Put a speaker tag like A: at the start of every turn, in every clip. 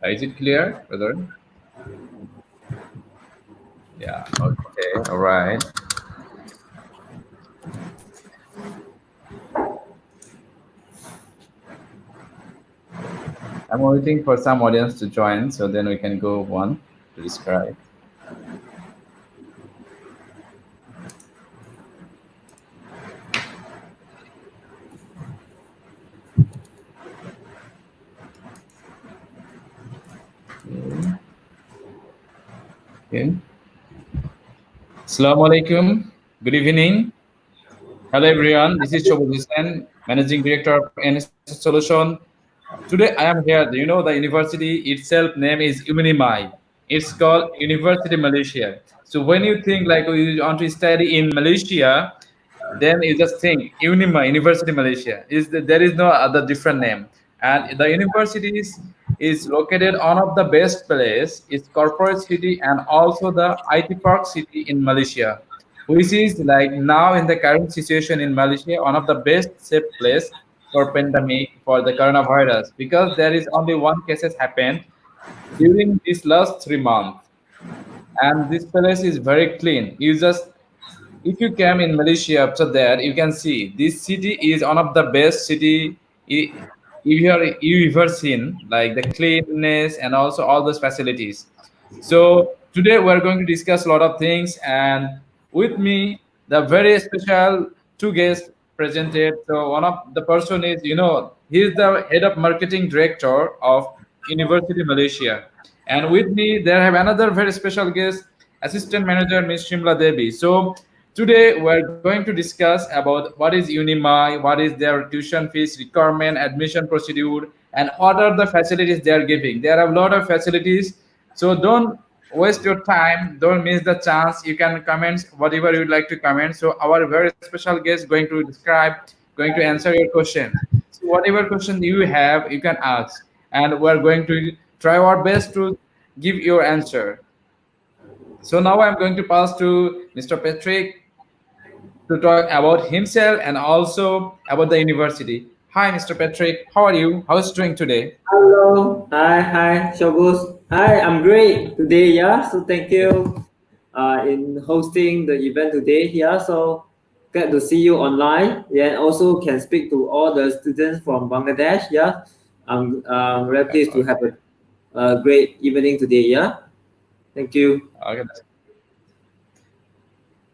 A: Is it clear, brother? Yeah. Okay. All right. I'm waiting for some audience to join, so then we can go on to describe. Okay. Okay. Assalamu alaikum. Good evening. Hello everyone. This is Chobo Hussain, Managing Director of NSS Solution. Today I am here. You know the university itself name is Unimy. It's called University Malaysia. So when you think like you want to study in Malaysia, then you just think Unima, University Malaysia. There is no other different name. And the university is located one of the best place. It's corporate city and also the IT park city in Malaysia, which is like now in the current situation in Malaysia, one of the best safe place for pandemic for the coronavirus because there is only one cases happened during these last 3 months, and this place is very clean. You just if you came in Malaysia after that, you can see this city is one of the best city you ever seen, like the cleanness and also all those facilities. So today we're going to discuss a lot of things, and with me, the very special two guests presented. So one of the person is, he's the head of marketing director of University Malaysia, and with me there have another very special guest, assistant manager Ms. Shimla Devi. So today we're going to discuss about what is Unimi, what is their tuition fees requirement, admission procedure, and what are the facilities they are giving. There are a lot of facilities, so don't waste your time, don't miss the chance. You can comment whatever you'd like to comment. So our very special guest going to describe, going to answer your question. So whatever question you have, you can ask, and we're going to try our best to give your answer. So now I'm going to pass to Mr. Patrick to talk about himself and also about the university. Hi, Mr. Patrick. How are you? How is it doing today?
B: Hello, hi, Shobus. Hi, I'm great today. Yeah, so thank you in hosting the event today. Yeah, so glad to see you online. Yeah, and also can speak to all the students from Bangladesh. Yeah, I'm very pleased to have
A: Okay.
B: a great evening today. Yeah, thank you.
A: Okay.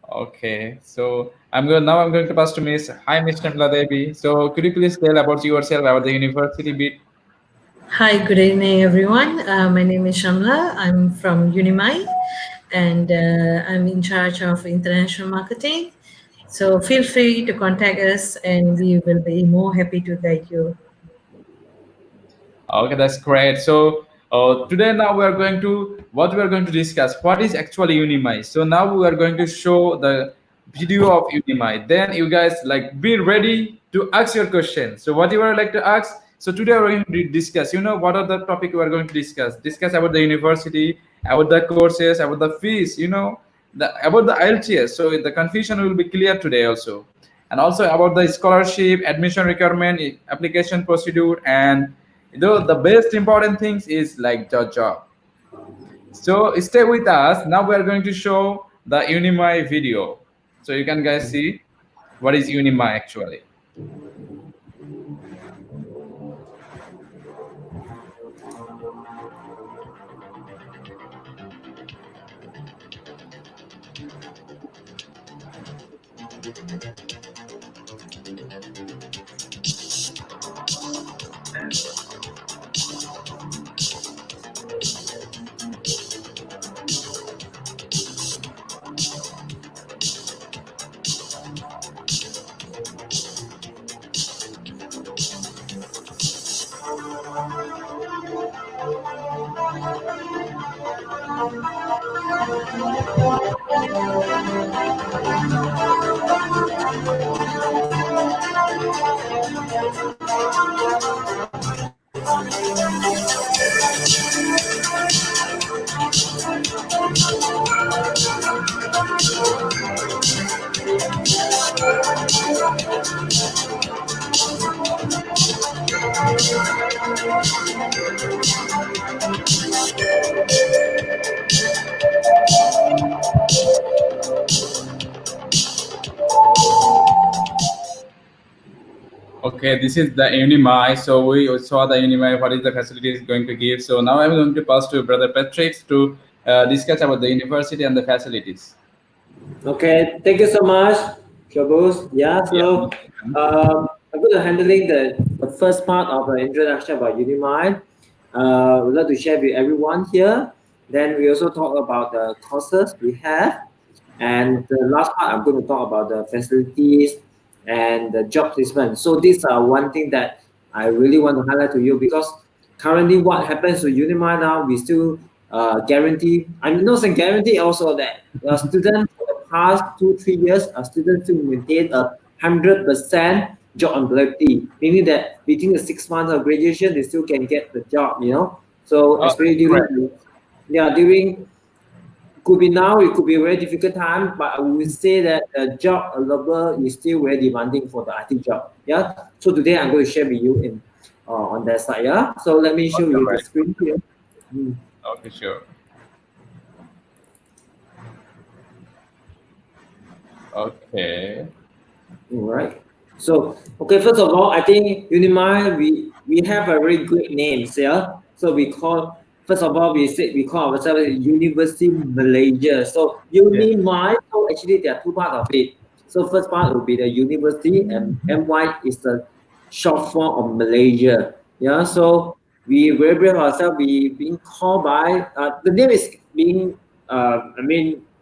A: Okay. So I'm going to pass to Miss. Hi, Miss Shamla Devi. So could you please tell about yourself about the university bit?
C: Hi, good evening, everyone. My name is Shamla. I'm from Unimy, and I'm in charge of international marketing. So feel free to contact us, and we will be more happy to guide you.
A: Okay, that's great. So today now we are going to what we are going to discuss. What is actually Unimi? So now we are going to show the video of Unimi. Then you guys like be ready to ask your question. So what you would like to ask. So today we're going to discuss. What are the topic we are going to discuss? Discuss about the university, about the courses, about the fees. About the IELTS. So the confusion will be clear today also, and also about the scholarship, admission requirement, application procedure, and the best important things is like the job. So stay with us. Now we are going to show the Unimi video, so you can guys see what is Unimi actually. Okay, this is the Unimy. So we saw the Unimy, what is the facility is going to give. So now I'm going to pass to Brother Patrick to discuss about the university and the facilities.
B: Okay, thank you so much, Shobus. Yeah,
A: Yeah.
B: so I'm going to handling the first part of the introduction about Unimind. We'd like to share with everyone here. Then we also talk about the courses we have. And the last part, I'm going to talk about the facilities and the job placement. So these are one thing that I really want to highlight to you because currently what happens to Unimind now, we still guarantee, I'm not saying guarantee also that students for the past 2-3 years, students still maintain 100% job employability, meaning that between the 6 months of graduation, they still can get the job, you know. So
A: Oh,
B: especially during,
A: correct.
B: yeah, during could be now, it could be a very difficult time, but I would say that the job available is still very demanding for the IT job. Yeah. So today I'm going to share with you in on that side. Yeah. So let me show
A: Okay,
B: you the
A: right.
B: screen here. Mm.
A: Okay, sure. Okay.
B: All right. So, okay, first of all, I think Unimi, we have a very good names, yeah. So we call, first of all, we call ourselves University Malaysia. So
A: Yeah.
B: Unimi, so actually there are two parts of it. So first part will be the university, and MY is the short form of Malaysia. Yeah, so we rebrand ourselves, we being called by, the name is being,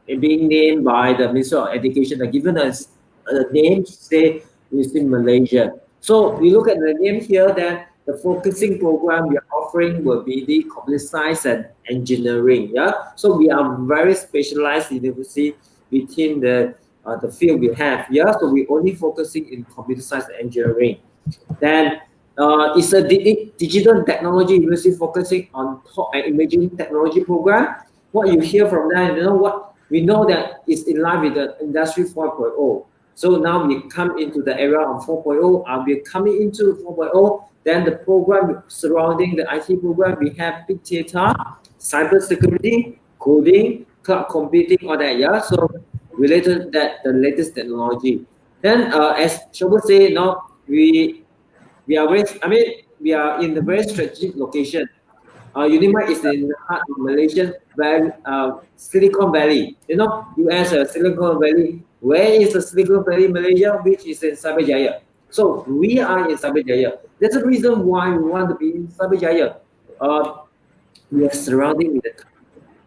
B: being named by the Ministry of Education, given us the name say within Malaysia. So we look at the name here, then the focusing program we are offering will be the computer science and engineering. Yeah, so we are very specialized university within the field we have. Yeah, so we only focusing in computer science and engineering. Then it's a digital technology university focusing on top and emerging technology program. What you hear from that, you know what we know that it's in line with the industry 4.0. So now we come into the era of 4.0. We're coming into 4.0. Then the program surrounding the IT program, we have big data, cyber security, coding, cloud computing, all that. Yeah. So related that the latest technology. Then as Shobo say, now we are very, I mean, we are in a very strategic location. Unima is in the heart of Malaysian Valley, Silicon Valley. You know, US Silicon Valley. Where is the Silicon Valley, Malaysia? Which is in Cyberjaya. So we are in Cyberjaya. That's the reason why we want to be in Cyberjaya. Uh, we are surrounding with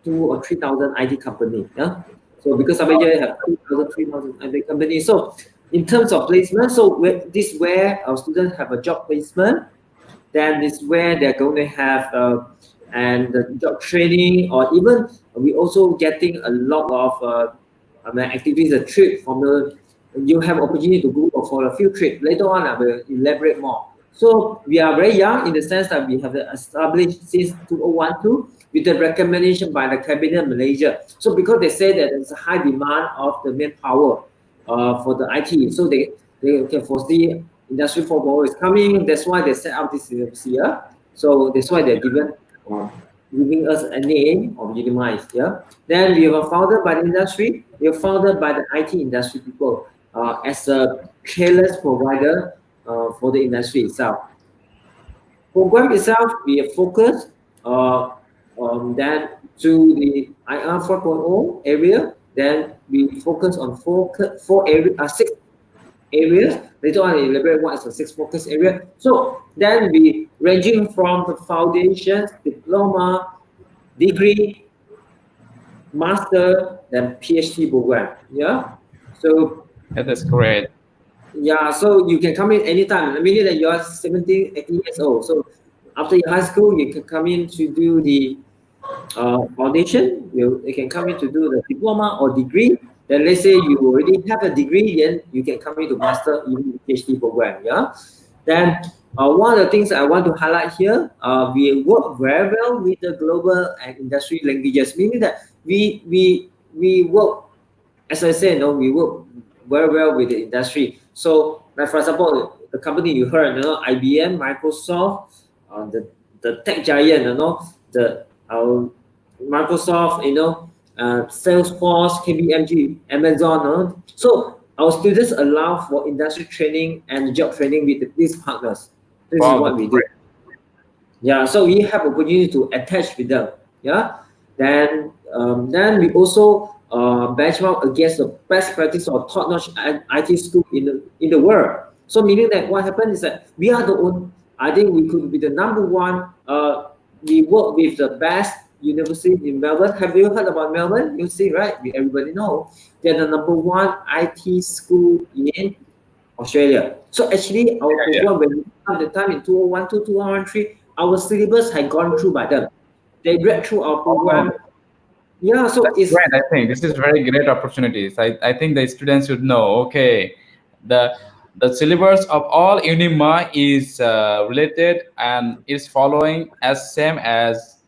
B: 2 or 3,000 IT company. Yeah. So because Cyberjaya have 2,000, 3,000 IT companies. So in terms of placement, so this where our students have a job placement, then it's where they're going to have and the job training, or even we also getting a lot of activities, a trip from the, you have opportunity to go for a field trip. Later on, I will elaborate more. So we are very young in the sense that we have established since 2012 with the recommendation by the Cabinet Malaysia. So because they say that there's a high demand of the manpower for the IT, so they can foresee Industry 4.0 is coming. That's why they set up this year. So that's why they're giving us a name of Unimize. Yeah. Then we were founded by the industry. We were founded by the IT industry people as a careless provider for the industry itself. Program itself, we are focused then to the IR 4.0 area. Then we focus on four area, six areas. Later on, I elaborate what is the six focus area. So then we ranging from the foundations, diploma, degree, master, then PhD program. Yeah. So
A: Yeah, that's great.
B: yeah, so you can come in anytime. Meaning that you are 17, 18 years old. So after your high school, you can come in to do the foundation. You can come in to do the diploma or degree. Then let's say you already have a degree, then you can come in to master even the PhD program. Yeah. Then one of the things I want to highlight here, we work very well with the global and industry languages, meaning that we work, as I said, we work very well with the industry. So, like for example, the company you heard, IBM, Microsoft, the tech giant, the Microsoft, Salesforce, KPMG, Amazon. So our students allow for industry training and job training with these partners. This is
A: Wow,
B: what
A: that's
B: we do.
A: great.
B: Yeah, so we have opportunity to attach with them. Yeah, then we also benchmark against the best practice or top-notch IT school in the world. So meaning that what happened is that we are the only. I think we could be the number one. We work with the best university in Melbourne. Have you heard about Melbourne? You see, right? Everybody know they're the number one IT school in Australia. So actually, our
A: Yeah, yeah.
B: program when we have the time in 2001 to 2013, our syllabus had gone through by them. They read through our
A: Oh,
B: program. Yeah, so
A: that's
B: it's
A: great. I think this is very great opportunities. I think the students should know. Okay, the the syllabus of all Unima is related and is following as same as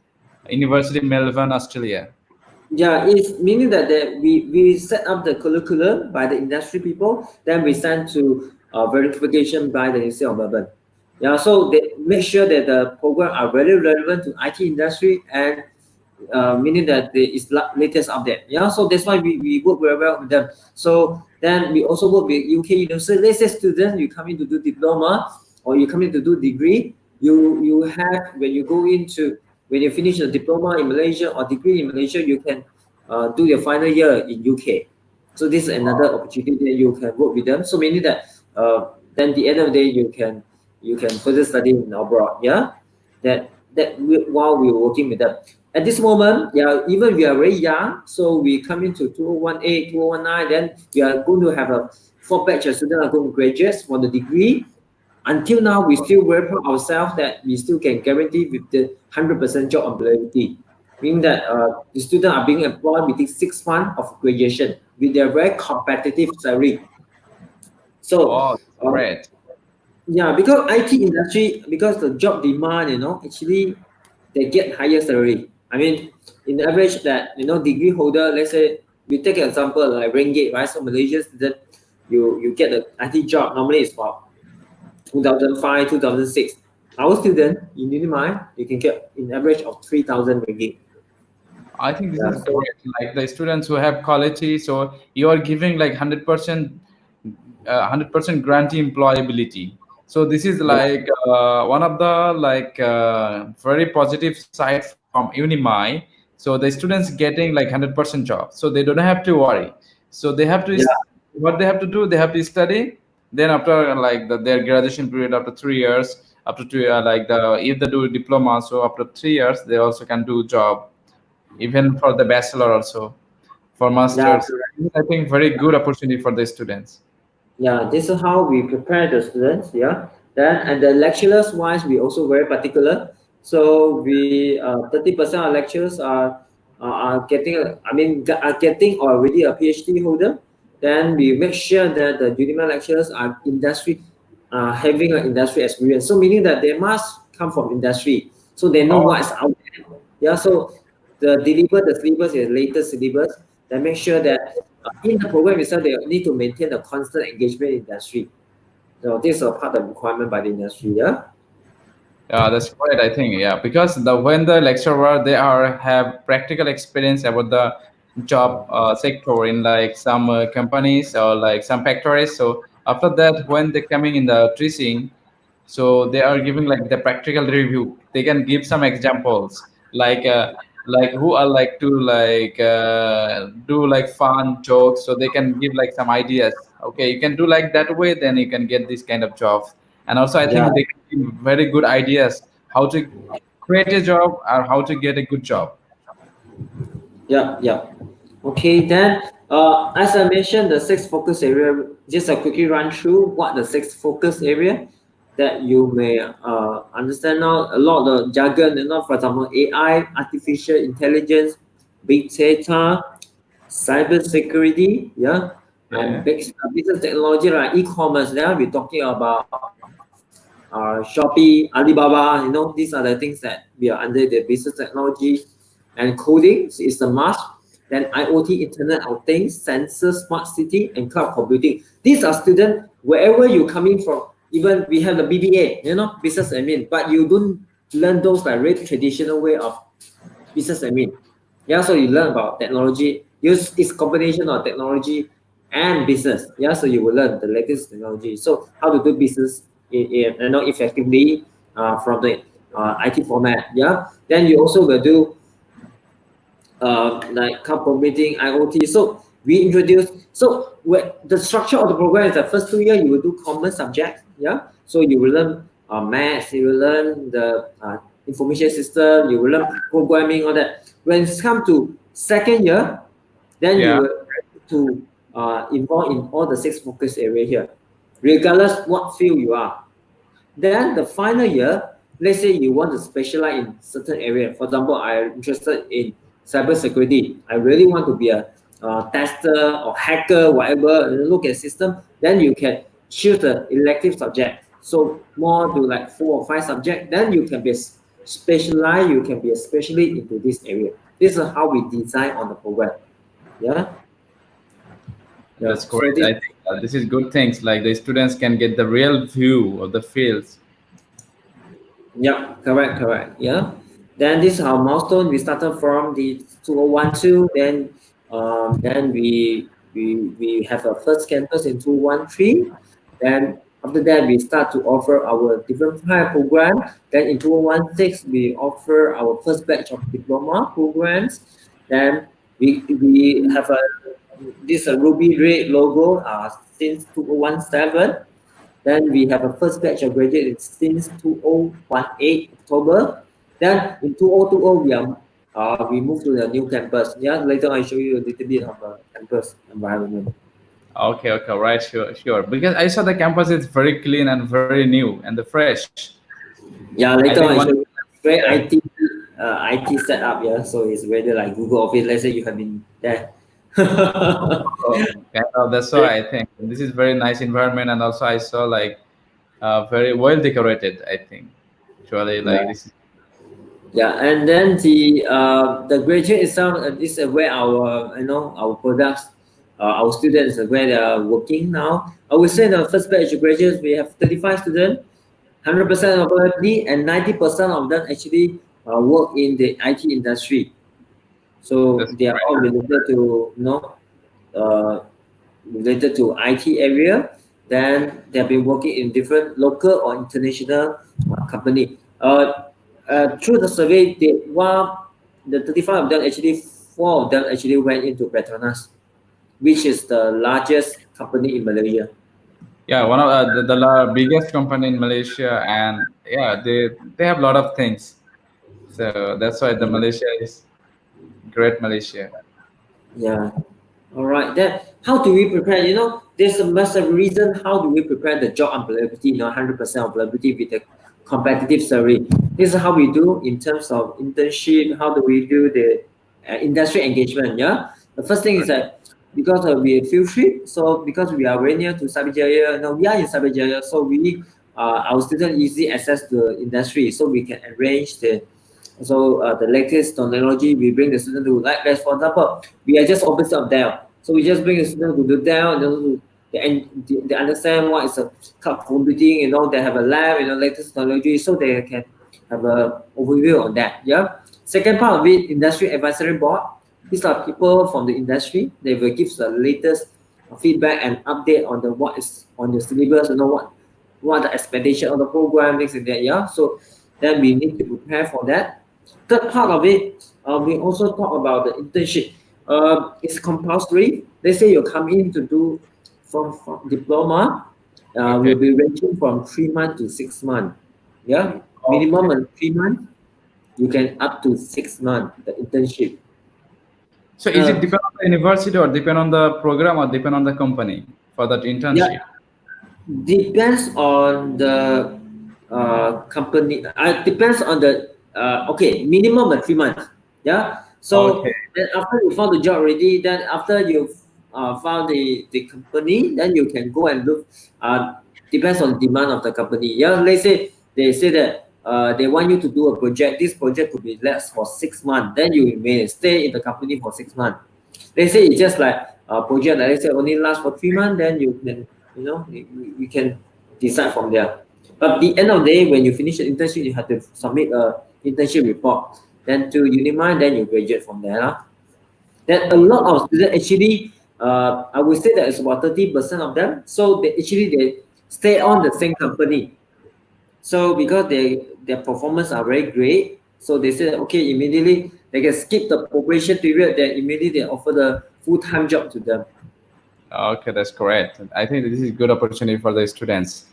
A: University Melbourne, Australia.
B: yeah, it's meaning that we set up the curriculum by the industry people, then we send to verification by the University of Melbourne. Yeah, so they make sure that the program are very relevant to IT industry and meaning that there is latest update. Yeah, so that's why we work very well with them. So then we also work with UK university. Let's say students you come in to do diploma or you come in to do degree. You have when you go into when you finish the diploma in Malaysia or degree in Malaysia, you can do your final year in UK. So this is another opportunity that you can work with them. So meaning that then the end of the day you can further study in abroad. Yeah, while we were working with them. At this moment, yeah, even we are very young, so we come into 2018, 2019, then we are going to have a four batch of students are going to graduate for the degree. Until now, we still very proud ourselves that we still can guarantee with the 100% job availability, meaning that the students are being employed within 6 months of graduation with their very competitive salary. So,
A: Oh, great.
B: yeah, because IT industry, because the job demand, actually they get higher salary. I mean, in the average that degree holder, let's say we take an example like ringgit, right? So Malaysia student, you get the IT job normally is about 2005, 2006. Our student in Unimy, you can get in average of 3,000 ringgit.
A: I think this
B: Yeah,
A: is
B: so
A: great. Like the students who have quality, so you are giving like 100%, 100% grantee employability. So this is
B: yeah,
A: like one of the like very positive side from Unimi. So the students getting like 100% job, so they don't have to worry. So they have to
B: yeah,
A: what they have to do. They have to study. Then after like their graduation period, after 3 years, after two like the if they do diploma, so after 3 years they also can do job even for the bachelor also for
B: yeah.
A: masters. I think very good opportunity for the students.
B: Yeah, this is how we prepare the students. Yeah, then and the lecturers wise, we also very particular. So we 30% of lecturers are getting are getting already a PhD holder. Then we make sure that the junior lecturers are industry having an industry experience. So meaning that they must come from industry, so they know
A: Oh,
B: what is out there. Yeah, so the syllabus is latest syllabus. Then make sure that in the program itself, they need to maintain a constant engagement in industry. So this is a part of requirement by the industry. Yeah.
A: yeah, that's great. I think yeah, because when the lecturer they are have practical experience about the job sector in like some companies or like some factories. So after that, when they coming in the teaching, so they are giving like the practical review. They can give some examples like who are like to like do like fun jokes, so they can give like some ideas. Okay, you can do like that way, then you can get this kind of job. And also I
B: Yeah.
A: think they can give very good ideas how to create a job or how to get a good job.
B: Yeah. Yeah. Okay. Then, as I mentioned, the six focus area. Just a quickly run through what the six focus area that you may understand now. A lot of the jargon, for example, AI, artificial intelligence, big data, cyber security, yeah, and
A: Yeah.
B: business technology like e-commerce. Yeah, we're talking about Shopee, Alibaba. These are the things that we are under the business technology, and coding is the must. Then IoT, Internet of Things, sensors, smart city, and cloud computing. These are students wherever you coming from. Even we have the BBA, business admin, but you don't learn those like very traditional way of business admin. Yeah, so you learn about technology. Use its combination of technology and business. Yeah, so you will learn the latest technology. So how to do business effectively from the IT format. Yeah, then you also will do like cloud computing, IoT. So we introduce. So the structure of the program is the first 2 years you will do common subjects. Yeah, so you will learn maths, you will learn the information system, you will learn programming, all that. When it's come to second year, then you
A: Yeah.
B: will to involve in all the 6 focus area here, regardless what field you are. Then the final year, let's say you want to specialize in certain area. For example, I'm interested in cybersecurity. I really want to be a tester or hacker, whatever. Look at system. Then you can choose the elective subject. So more to like 4 or 5 subjects. Then you can be specialized. You can be a specialist into this area. This is how we design on the program. Yeah. Yeah.
A: That's
B: So
A: great.
B: this.
A: I think this is good things. Like the students can get the real view of the fields.
B: Yeah, correct. Yeah. Then this is our milestone. We started from the 2012. Then we have a first campus in 2013. Then after that, we start to offer our different kind of program. Then in 2016, we offer our first batch of diploma programs. Then we have a Ruby Red logo since 2017. Then we have a first batch of graduates since 2018 October. Then in 2020 we moved to the new campus. Yeah, later I show you a little bit of the campus environment.
A: Okay, right, sure. Because I saw the campus is very clean and very new and the fresh.
B: Yeah,
A: I
B: later
A: think
B: I
A: one
B: show you very
A: yeah.
B: IT setup. Yeah, so it's really like Google Office. Let's say you have been there.
A: That's why I think this is very nice environment, and also I saw like very well decorated. I think actually like
B: Yeah.
A: this is
B: Yeah, and then the graduate itself is where our our products, our students where they are working now. I would say the first batch of graduates we have 35 students, 100% of them, and 90% of them actually work in the IT industry. So
A: that's
B: they are all
A: great.
B: related to uh, related to IT area. Then they have been working in different local or international company. Through the survey, the 35 of them actually, 4 of them actually went into Petronas, which is the largest company in Malaysia.
A: Yeah, one of the biggest company in Malaysia, and yeah, they have a lot of things. So that's why the Malaysia is great Malaysia.
B: Yeah. All right. Then how do we prepare? There's a massive reason. How do we prepare the job employability? 100% employability with a competitive salary. This is how we do in terms of internship. How do we do the industry engagement? Yeah. The first thing is that because we are field trip, so because we are very near to Cyberjaya, we are in Cyberjaya, so we need our students easy access to the industry, so we can arrange the latest technology. We bring the student to, like, for example, we are just opposite of Dell, so we just bring the student to do Dell, and then they understand what is a cloud computing. They have a lab, latest technology, so they can have a overview on that. Yeah. Second part of it, industry advisory board. These are people from the industry. They will give the latest feedback and update on what is on the syllabus. What the expectation of the program, things like that. Yeah. So then we need to prepare for that. Third part of it, we also talk about the internship. It's compulsory. Let's say you come in to do from diploma,
A: Okay.
B: will be ranging from 3 months to 6 months. Yeah, minimum
A: Okay.
B: 3 months. You can up to 6 months the internship.
A: So is it
B: Uh,
A: depend on the university or depend on the program or depend on the company for that
B: yeah,
A: internship?
B: depends on the company. Depends on the okay, minimum of 3 months. Yeah. So
A: Okay.
B: then after you found the job already, then after you found the company, then you can go and look. Depends on demand of the company. Yeah. Let's say they say that they want you to do a project. This project could be less for 6 months. Then you may stay in the company for 6 months. They say it's just like a project that let's say only last for 3 months, then you can, you can decide from there. But at the end of the day, when you finish the internship, you have to submit a internship report. Then to Unimy, then you graduate from there. Then a lot of students actually I would say that it's about 30% of them. So they stay on the same company. So because their performance are very great, so they said okay, immediately they can skip the probation period, then immediately they offer the full-time job to them.
A: Okay, that's correct. I think this is good opportunity for the students.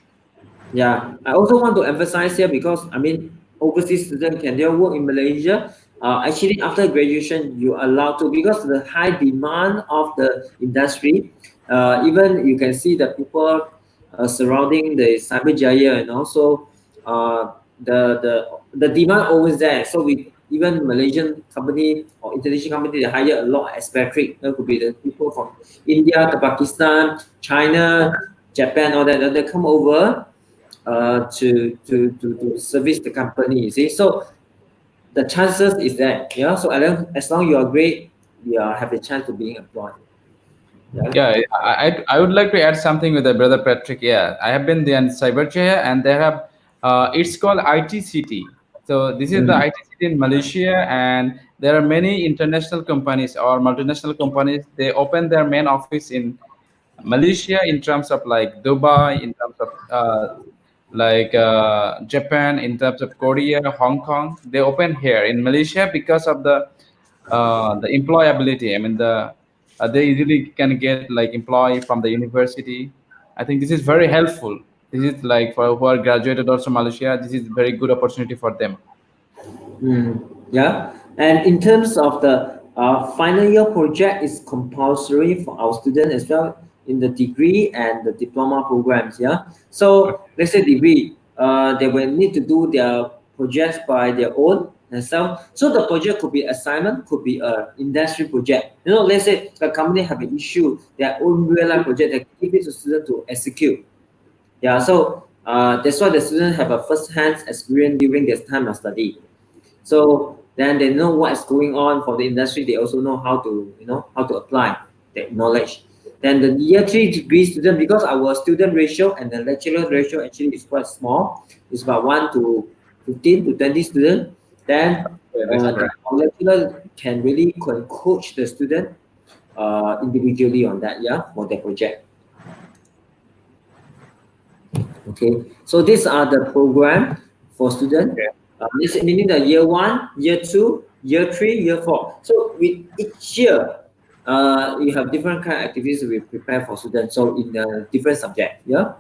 B: Yeah, I also want to emphasize here because I mean overseas student can they work in Malaysia? Actually, after graduation, you are allowed to because the high demand of the industry. Even you can see the people surrounding the Cyber Jaya, and also the demand always there. So we even Malaysian company or international company they hire a lot of expatriate. That could be the people from India, to Pakistan, China, Japan, all that. They come over to service the company. You see, so the chances is that yeah. So as long you are great, you are, have a chance to being employed. Yeah.
A: Yeah, I would like to add something with the brother Patrick. Yeah, I have been there in Cyberjaya, and they have it's called IT City. So this is the
B: Mm.
A: IT City in Malaysia, and there are many international companies or multinational companies. They open their main office in Malaysia in terms of like Dubai, in terms of Japan, in terms of Korea, Hong Kong. They open here in Malaysia because of the employability. I mean they easily can get like employee from the university. I think this is very helpful. This is like for who are graduated also Malaysia. This is very good opportunity for them.
B: Mm, yeah, and in terms of the final year project is compulsory for our students as well in the degree and the diploma programs. Yeah, so let's say degree, they will need to do their projects by their own themselves. So the project could be assignment, could be a industry project. You know, let's say the company have an issue, their own real life project, they give it to student to execute. Yeah, so that's why the students have a first hand experience during their time of study. So then they know what is going on for the industry. They also know how to, how to apply that knowledge. Then the year three degree student, because our student ratio and the lecturer ratio actually is quite small, it's about 1 to 15 to 20 students. Then
A: Yeah, that's
B: the
A: correct.
B: lecturer can really coach the student individually on that, yeah, for their project. Okay, so these are the program for student.
A: Okay.
B: This meaning the year one, year two, year three, year four. So with each year, you have different kind of activities we prepare for students. So in a different subject, yeah.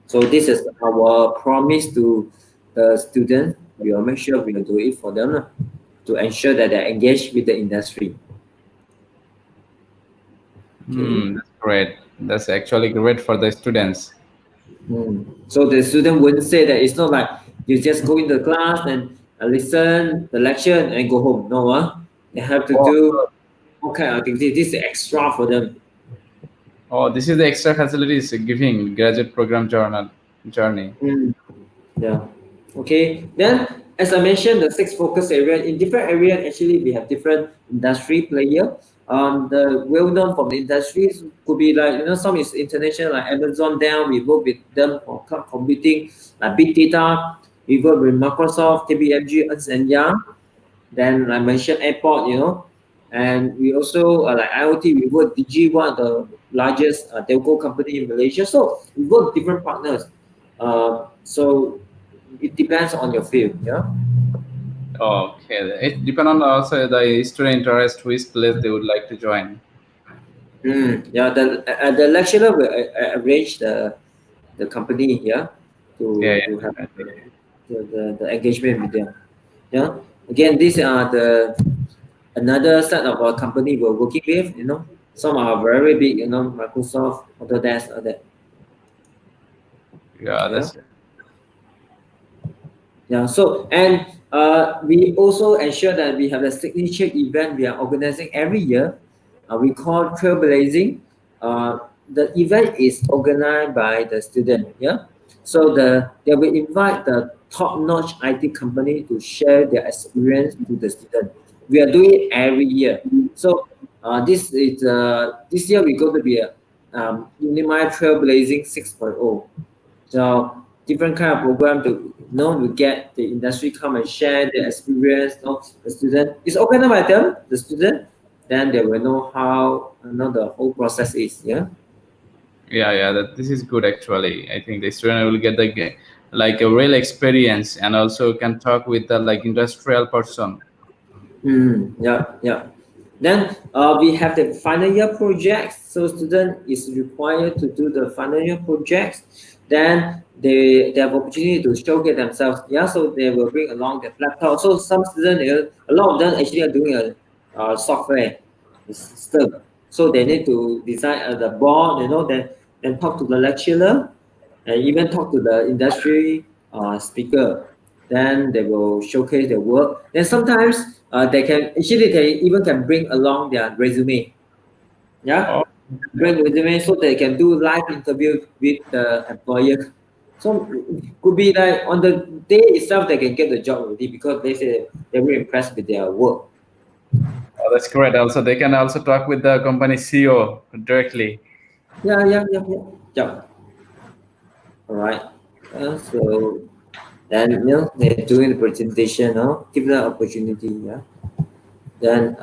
B: So this is our promise to the student. We will make sure we will do it for them to ensure that they're engaged with the industry. Okay.
A: That's great. That's actually great for the students.
B: So the student wouldn't say that it's not like you just go into the class and listen the lecture and go home. No, they have to
A: Oh,
B: do all kind of activity. This is extra for them.
A: oh, this is the extra facilities giving graduate program journey.
B: Mm. Yeah. Okay. Then, as I mentioned, the six focus area in different areas actually we have different industry player. The well known from the industries could be like some is international like Amazon. Dell. We work with them for cloud computing, like big data. We work with Microsoft, KPMG, Ernst and Young. Then I mentioned airport, and we also like IoT. We work DG, one of the largest telco company in Malaysia. So we work with different partners. So it depends on your field. Yeah.
A: Okay, it depend on also the student interest, which place they would like to join.
B: Yeah. The lecturer will arrange the company here
A: Yeah,
B: to
A: yeah,
B: have
A: I think.
B: the engagement with them. Yeah. Again, these are the another set of our company we're working with. Some are very big. Microsoft, Autodesk, all that.
A: Yeah,
B: Yeah.
A: that's
B: Yeah. So and we also ensure that we have a signature event we are organizing every year. We call Trailblazing. The event is organized by the student. Yeah. So they will invite the top-notch IT company to share their experience to the student. We are doing it every year. So this year we're going to be a Unimy Trailblazing 6.0. So different kind of program to get the industry come and share their experience. The student is organized by them, the student. then they will know how the whole process is. Yeah.
A: Yeah, that this is good actually. I think the student will get like a real experience and also can talk with the like industrial person.
B: Yeah. Then we have the final year projects. So student is required to do the final year projects. Then they have opportunity to showcase themselves. Yeah, so they will bring along their laptop. So some students, a lot of them actually are doing a software system. So they need to design the board, then talk to the lecturer and even talk to the industry speaker. Then they will showcase their work. Then sometimes they even can bring along their resume. Yeah,
A: Oh,
B: bring resume so they can do live interview with the employer. So could be like on the day itself they can get the job already because they say they're very impressed with their work.
A: that's great. Also, they can also talk with the company CEO directly.
B: Yeah. Yeah. All right. So then they're doing the presentation. Give them opportunity. Yeah. Then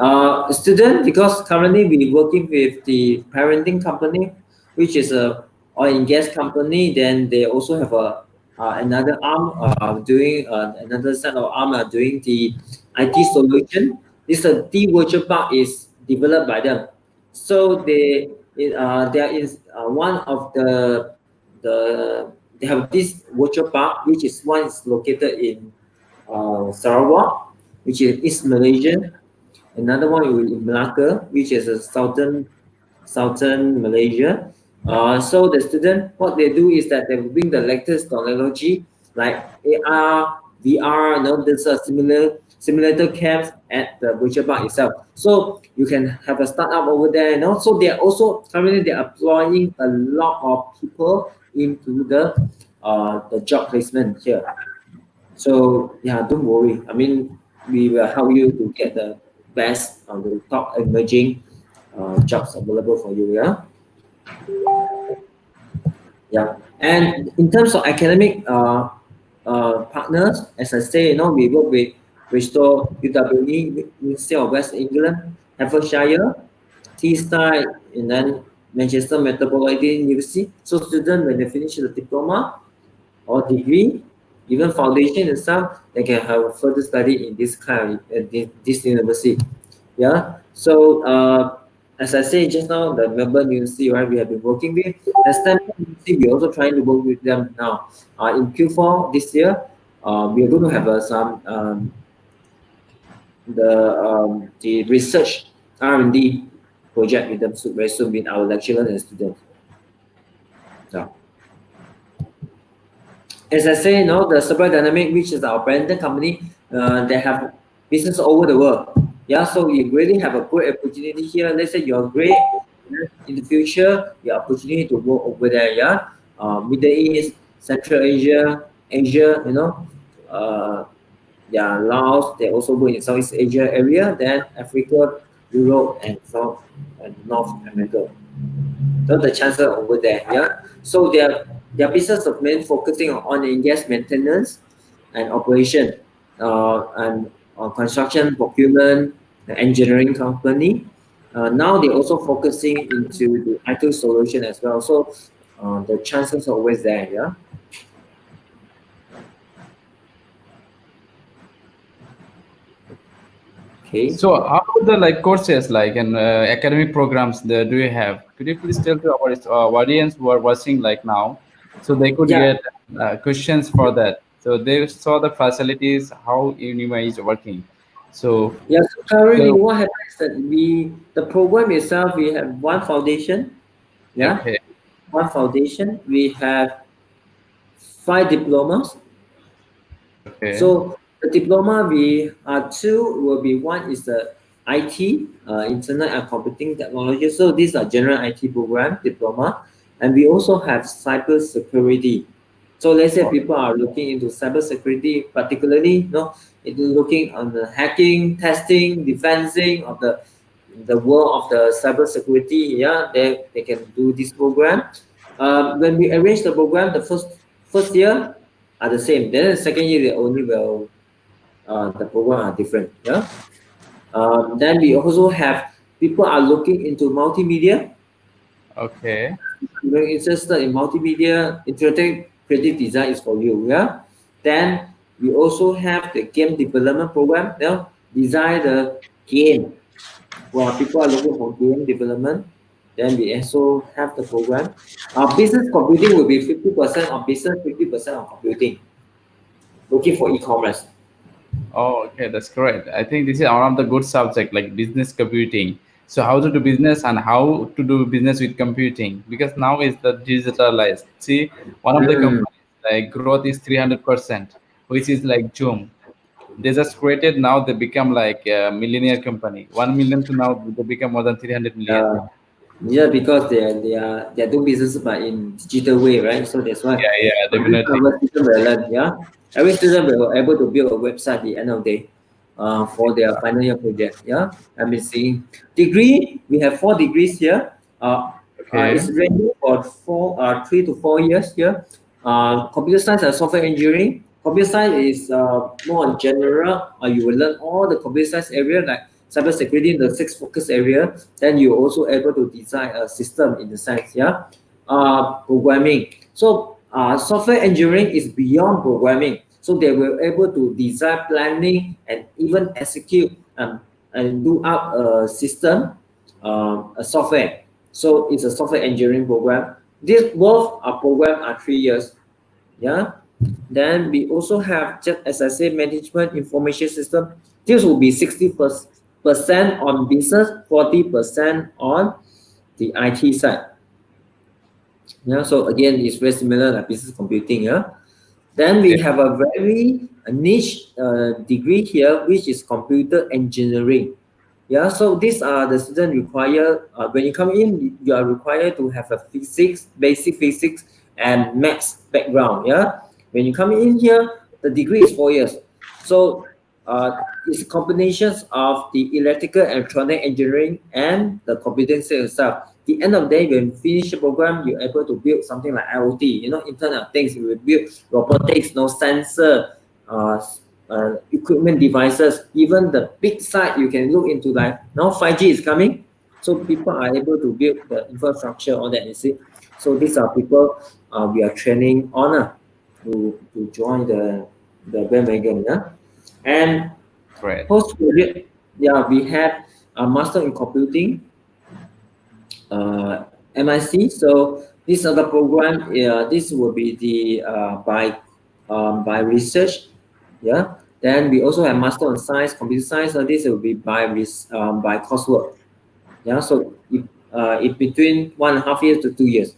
B: student, because currently we working with the parenting company, which is a oil and gas company. Then they also have a another arm doing another set of arm doing the IT solution. This the virtual park is developed by them. So there is one of they have this virtual park, which is one is located in Sarawak, which is East Malaysia. Another one in Malacca, which is a southern Malaysia. So the student, what they do is that they bring the latest technology like AR, VR, there's a simulator camps at the butcher park itself. So you can have a startup over there, So they are also currently they're employing a lot of people into the job placement here. So yeah, don't worry. I mean, we will help you to get the best on the top emerging jobs available for you. Yeah. And in terms of academic partners, as I say, we work with Bristol, UWE, University of West England, Hertfordshire, Teesside, and then Manchester Metropolitan University. So students, when they finish the diploma, or degree, even foundation and stuff, they can have further study in this kind of this university. Yeah. So as I said just now, the Melbourne University, right, we have been working with. And Stanford University, we're also trying to work with them now. In Q4 this year, we are going to have some the research R&D project with them very soon with our lecturers and students. Yeah. As I say, the Supply Dynamic, which is our parental company, they have business over the world. Yeah, so you really have a good opportunity here. Let's say you're great in the future, your opportunity to work over there. Yeah, Middle East, Central Asia, Asia. Uh, yeah, Laos. They also go in Southeast Asia area. Then Africa, Europe, and South and North America. So the chances are over there. Yeah. So their business of main focusing on oil and gas maintenance and operation, and construction, procurement, the engineering company. Now they're also focusing into the IT solution as well. So the chances are always there. Yeah. Okay.
A: So, how about the like courses, like and academic programs? Do you have? Could you please tell to our audience who are watching like now, so they could
B: Yeah.
A: get questions for that. So they saw the facilities, how Unima is working. So,
B: Yeah. So currently,
A: the,
B: what happens is that the program itself, we have one foundation. Yeah.
A: okay,
B: One foundation. We have 5 diplomas.
A: okay,
B: So the diploma we two will be one is the IT, Internet and Computing Technology. So these are general IT program diploma, and we also have cyber security. So let's say people are looking into cyber security, particularly, into looking on the hacking, testing, defending of the world of the cyber security. Yeah, they can do this program. When we arrange the program, the first year are the same. Then the second year they only will the program are different. Yeah. Then we also have people are looking into multimedia,
A: Okay.
B: you're interested in multimedia, interactive creative design is for you. Yeah. Then we also have the game development program. Now design the game. Well, people are looking for game development. Then we also have the program. Business computing will be 50% on business, 50% on computing. Looking for e-commerce.
A: Oh, okay, that's great. I think this is one of the good subject like business computing. So how to do business and how to do business with computing because now is the digitalized. See, one of the
B: Mm.
A: companies like growth is 300%, which is like Zoom. They just created now they become like a millionaire company. 1 million to now they become more than 300 million.
B: Uh, yeah, because they are doing business but in digital way, right? So that's why
A: Yeah, yeah,
B: this
A: definitely.
B: our student will learn. Yeah, every student will be able to build a website at the end of the day, for their final year project. Yeah, I've been seeing degree. We have 4 degrees here. It's
A: Okay.
B: ranging for 3 to 4 years here. Computer science and software engineering. Computer science is more on general. You will learn all the computer science area like cybersecurity in the six focus area. Then you're also able to design a system in the science. Yeah, programming. So software engineering is beyond programming. So they were able to design, planning, and even execute and do out a system, a software. So it's a software engineering program. These both are program are 3 years. Yeah. Then we also have, just as I said, management information system. This will be 60% on business, 40% on the IT side. Yeah. So again, it's very similar like business computing. Yeah. Then we
A: Yeah.
B: have a very niche degree here, which is computer engineering. Yeah, so these are the students require, when you come in, you are required to have a physics, basic physics and maths background. Yeah, when you come in here, the degree is 4 years. So it's combinations of the electrical and electronic engineering and the computing itself. The end of the day, when you finish the program, you're able to build something like IoT, Internet of Things. You will build robotics, no sensor, equipment devices, even the big site you can look into like now 5G is coming. So people are able to build the infrastructure on that, you see. So these are people we are training on to join the bandwagon. Yeah? And
A: Great.
B: postgraduate, yeah, we have a master in computing, MIC. So this other program, this will be the by research. Yeah. Then we also have master on science, computer science. So this will be by coursework. Yeah. So it between 1.5 years to 2 years.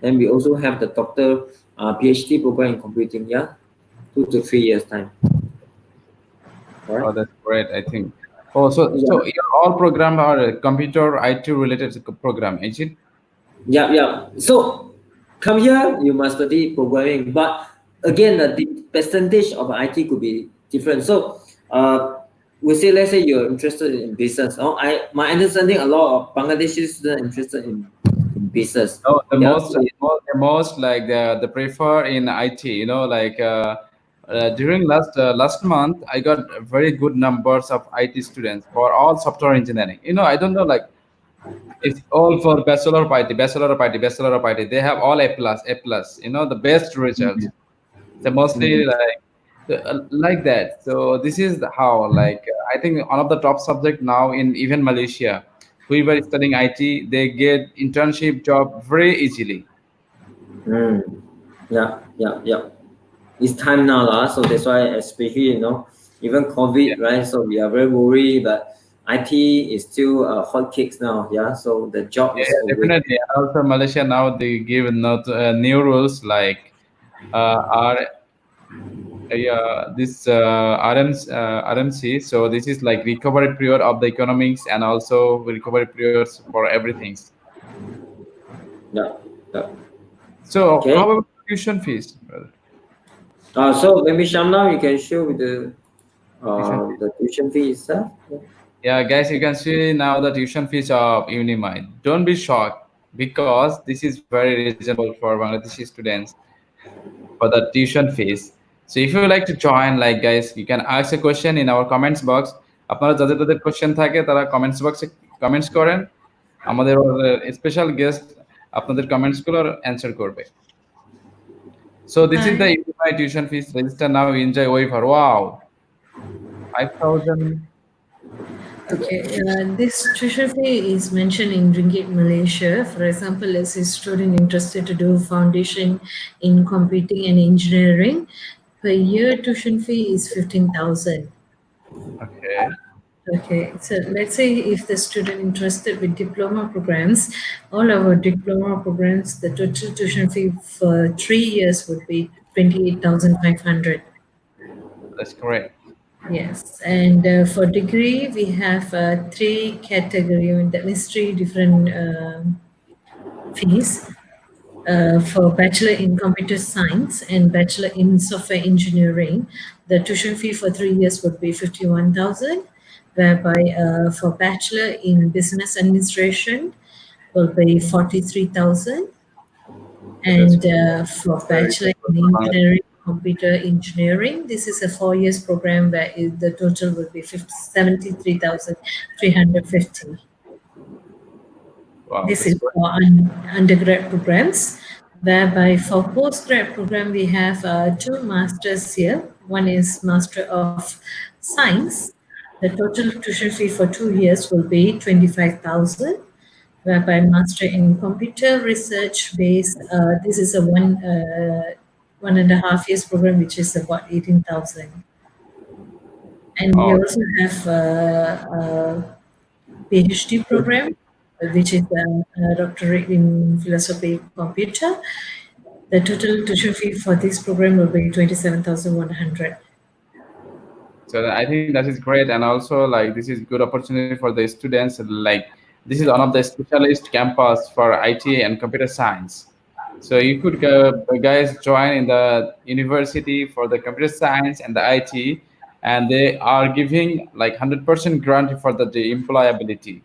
B: Then we also have the doctor PhD program in computing. Yeah, 2 to 3 years time. All right.
A: Oh, that's great. I think. Oh, so
B: Yeah.
A: your all program are computer IT related program, is it?
B: Yeah. So come here, you must study programming. But again, the percentage of IT could be different. So we say, let's say you're interested in business. Oh, my understanding, a lot of Bangladeshi students interested in business.
A: No, the
B: Yeah.
A: most, the most like the prefer in IT. Like during last month, I got very good numbers of IT students for all software engineering. I don't know like it's all for bachelor of IT, bachelor of IT, bachelor of IT. They have all A plus, A plus. The best result. So mostly
B: Mm.
A: like that. So this is how like I think one of the top subject now in even Malaysia. Who were studying IT, they get internship job very easily.
B: Mm. Yeah. It's time now, lah. So that's why, especially even
A: Yeah,
B: COVID, right? So we are very worried, but IT is still hot cakes now. Yeah. So the job
A: yeah,
B: is always.
A: definitely. And also Malaysia now they give not new rules like are this RMC. So this is like recovery period of the economics and also recovery periods for everything.
B: Yeah. Yeah.
A: So
B: Okay.
A: how about tuition fees, brother?
B: So maybe Shamla, you can show with
A: Tuition fees.
B: the tuition fee itself.
A: Yeah, guys, you can see now the tuition fees of Unimy. Don't be shocked because this is very reasonable for Bangladeshi students for the tuition fees. So if you would like to join, like guys, you can ask a question in our comments box. আপনারা যাদের যাদের question থাকে তারা comments বক্সে comments করেন, আমাদের special guest আপনাদের কমেন্টসগুলো answer করবে। So this is the
C: Hi.
A: UMI tuition fees. Register now, enjoy waiver. Wow, 5,000.
C: Okay, this tuition fee is mentioned in Ringgit Malaysia. For example, as a student interested to do foundation in computing and engineering, per year tuition fee is 15,000.
A: Okay.
C: Okay, so let's say if the student interested with diploma programs, all our diploma programs, the total tuition fee for 3 years would be 28,500.
A: That's correct.
C: Yes, and for degree we have three category. I mean, that means three different fees. For bachelor in computer science and bachelor in software engineering, the tuition fee for 3 years would be 51,000, whereby for bachelor in business administration will be 43,000,
A: That's
C: and for
A: very
C: bachelor
A: good
C: in
A: for Bangladesh.
C: engineering, computer engineering, this is a 4 years program where the total will be 73,350.
A: Wow,
C: This
A: that's
C: is
A: great.
C: for undergrad programs, whereby for postgrad program we have two masters here. One is Master of Science. The total tuition fee for 2 years will be 25,000, whereby Master in Computer Research base, this is a 1.5 years program, which is about 18,000. And we
A: Oh,
C: also have PhD program, which is a doctorate in philosophy computer. The total tuition fee for this program will be 27,100.
A: so I think that is great, and also like this is good opportunity for the students. Like this is one of the specialist campus for IT and computer science. So you could guys join in the university for the computer science and the IT, and they are giving like 100% guarantee for the employability.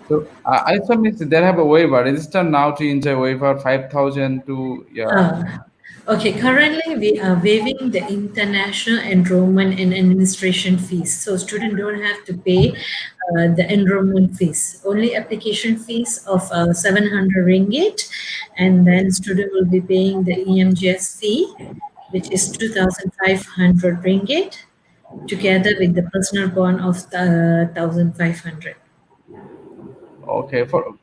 A: So I submit they have a waiver. Register now to enjoy waiver 5,000 to yeah.
C: Okay, currently we are waiving the international enrollment and administration fees. So student don't have to pay the enrollment fees, only application fees of 700 ringgit. And then student will be paying the EMGS fee, which is 2,500 ringgit, together with the personal bond of 1,500.
A: Okay, for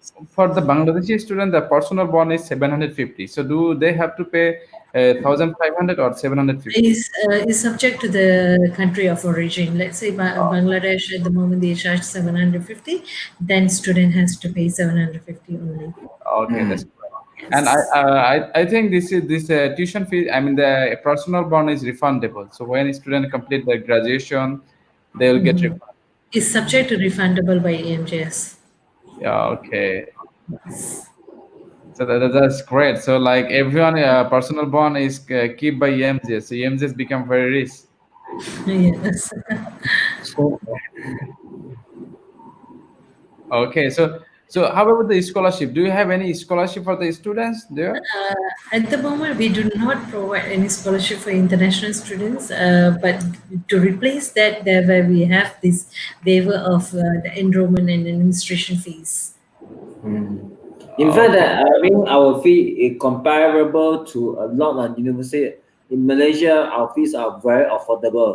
A: the Bangladeshi student, the personal bond is 750. So do they have to pay 1,500 or 750?
C: Is subject to the country of origin. Let's say Bangladesh at the moment they charge 750, then student has to pay 750 only.
A: Okay, that's correct. And
C: Yes.
A: I think this tuition fee. I mean the personal bond is refundable. So when a student complete the graduation, they will get refunded.
C: Is subject to refundable by EMJS.
A: Yeah. Okay. So that's great. So like everyone, personal bond is kept by EMGS. So EMGS become very rich.
C: Yes.
A: So okay, so how about the scholarship? Do you have any scholarship for the students there?
C: At the moment, we do not provide any scholarship for international students, but to replace that, there where we have this waiver of the enrollment and administration fees.
B: In fact,
A: Okay.
B: I mean our fee is comparable to a lot of university in Malaysia. Our fees are very affordable.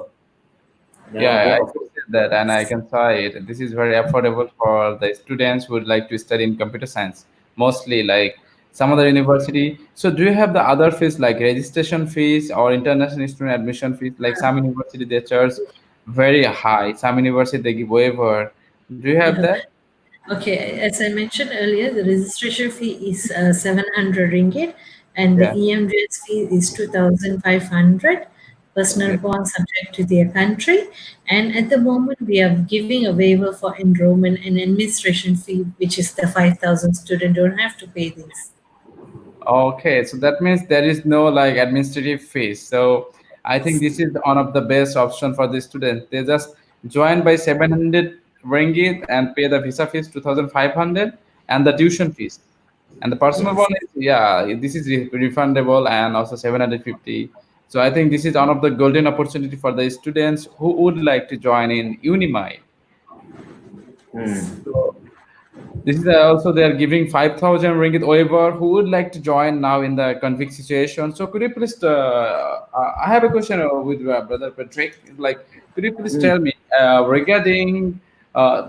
B: Yeah,
A: Yeah,
B: very
A: I can
B: affordable.
A: say that, and I can say it. This is very affordable for the students who would like to study in computer science, mostly like some other university. So, do you have the other fees like registration fees or international student admission fees? Like some university they charge very high, some university they give waiver. Do you have
C: Yeah.
A: that?
C: Okay, as I mentioned earlier, the registration fee is 700 ringgit and the
A: Yeah.
C: EMDS fee is 2,500. Personal
A: Okay.
C: bond subject to their country. And at the moment, we are giving a waiver for enrollment and administration fee, which is the 5,000. Student don't have to pay this.
A: Okay, so that means there is no like administrative fees. So I think this is one of the best option for the students. They just join by 700 ringgit and pay the visa fees 2,500 and the tuition fees. And the personal
C: Yes.
A: one is yeah, this is refundable and also 750. So I think this is one of the golden opportunity for the students who would like to join in Unimy.
B: Mm.
A: So this is also they are giving 5,000 ringgit waiver. Who would like to join now in the conflict situation? So could you please? I have a question with brother Patrick. Like, could you please
B: Mm.
A: tell me regarding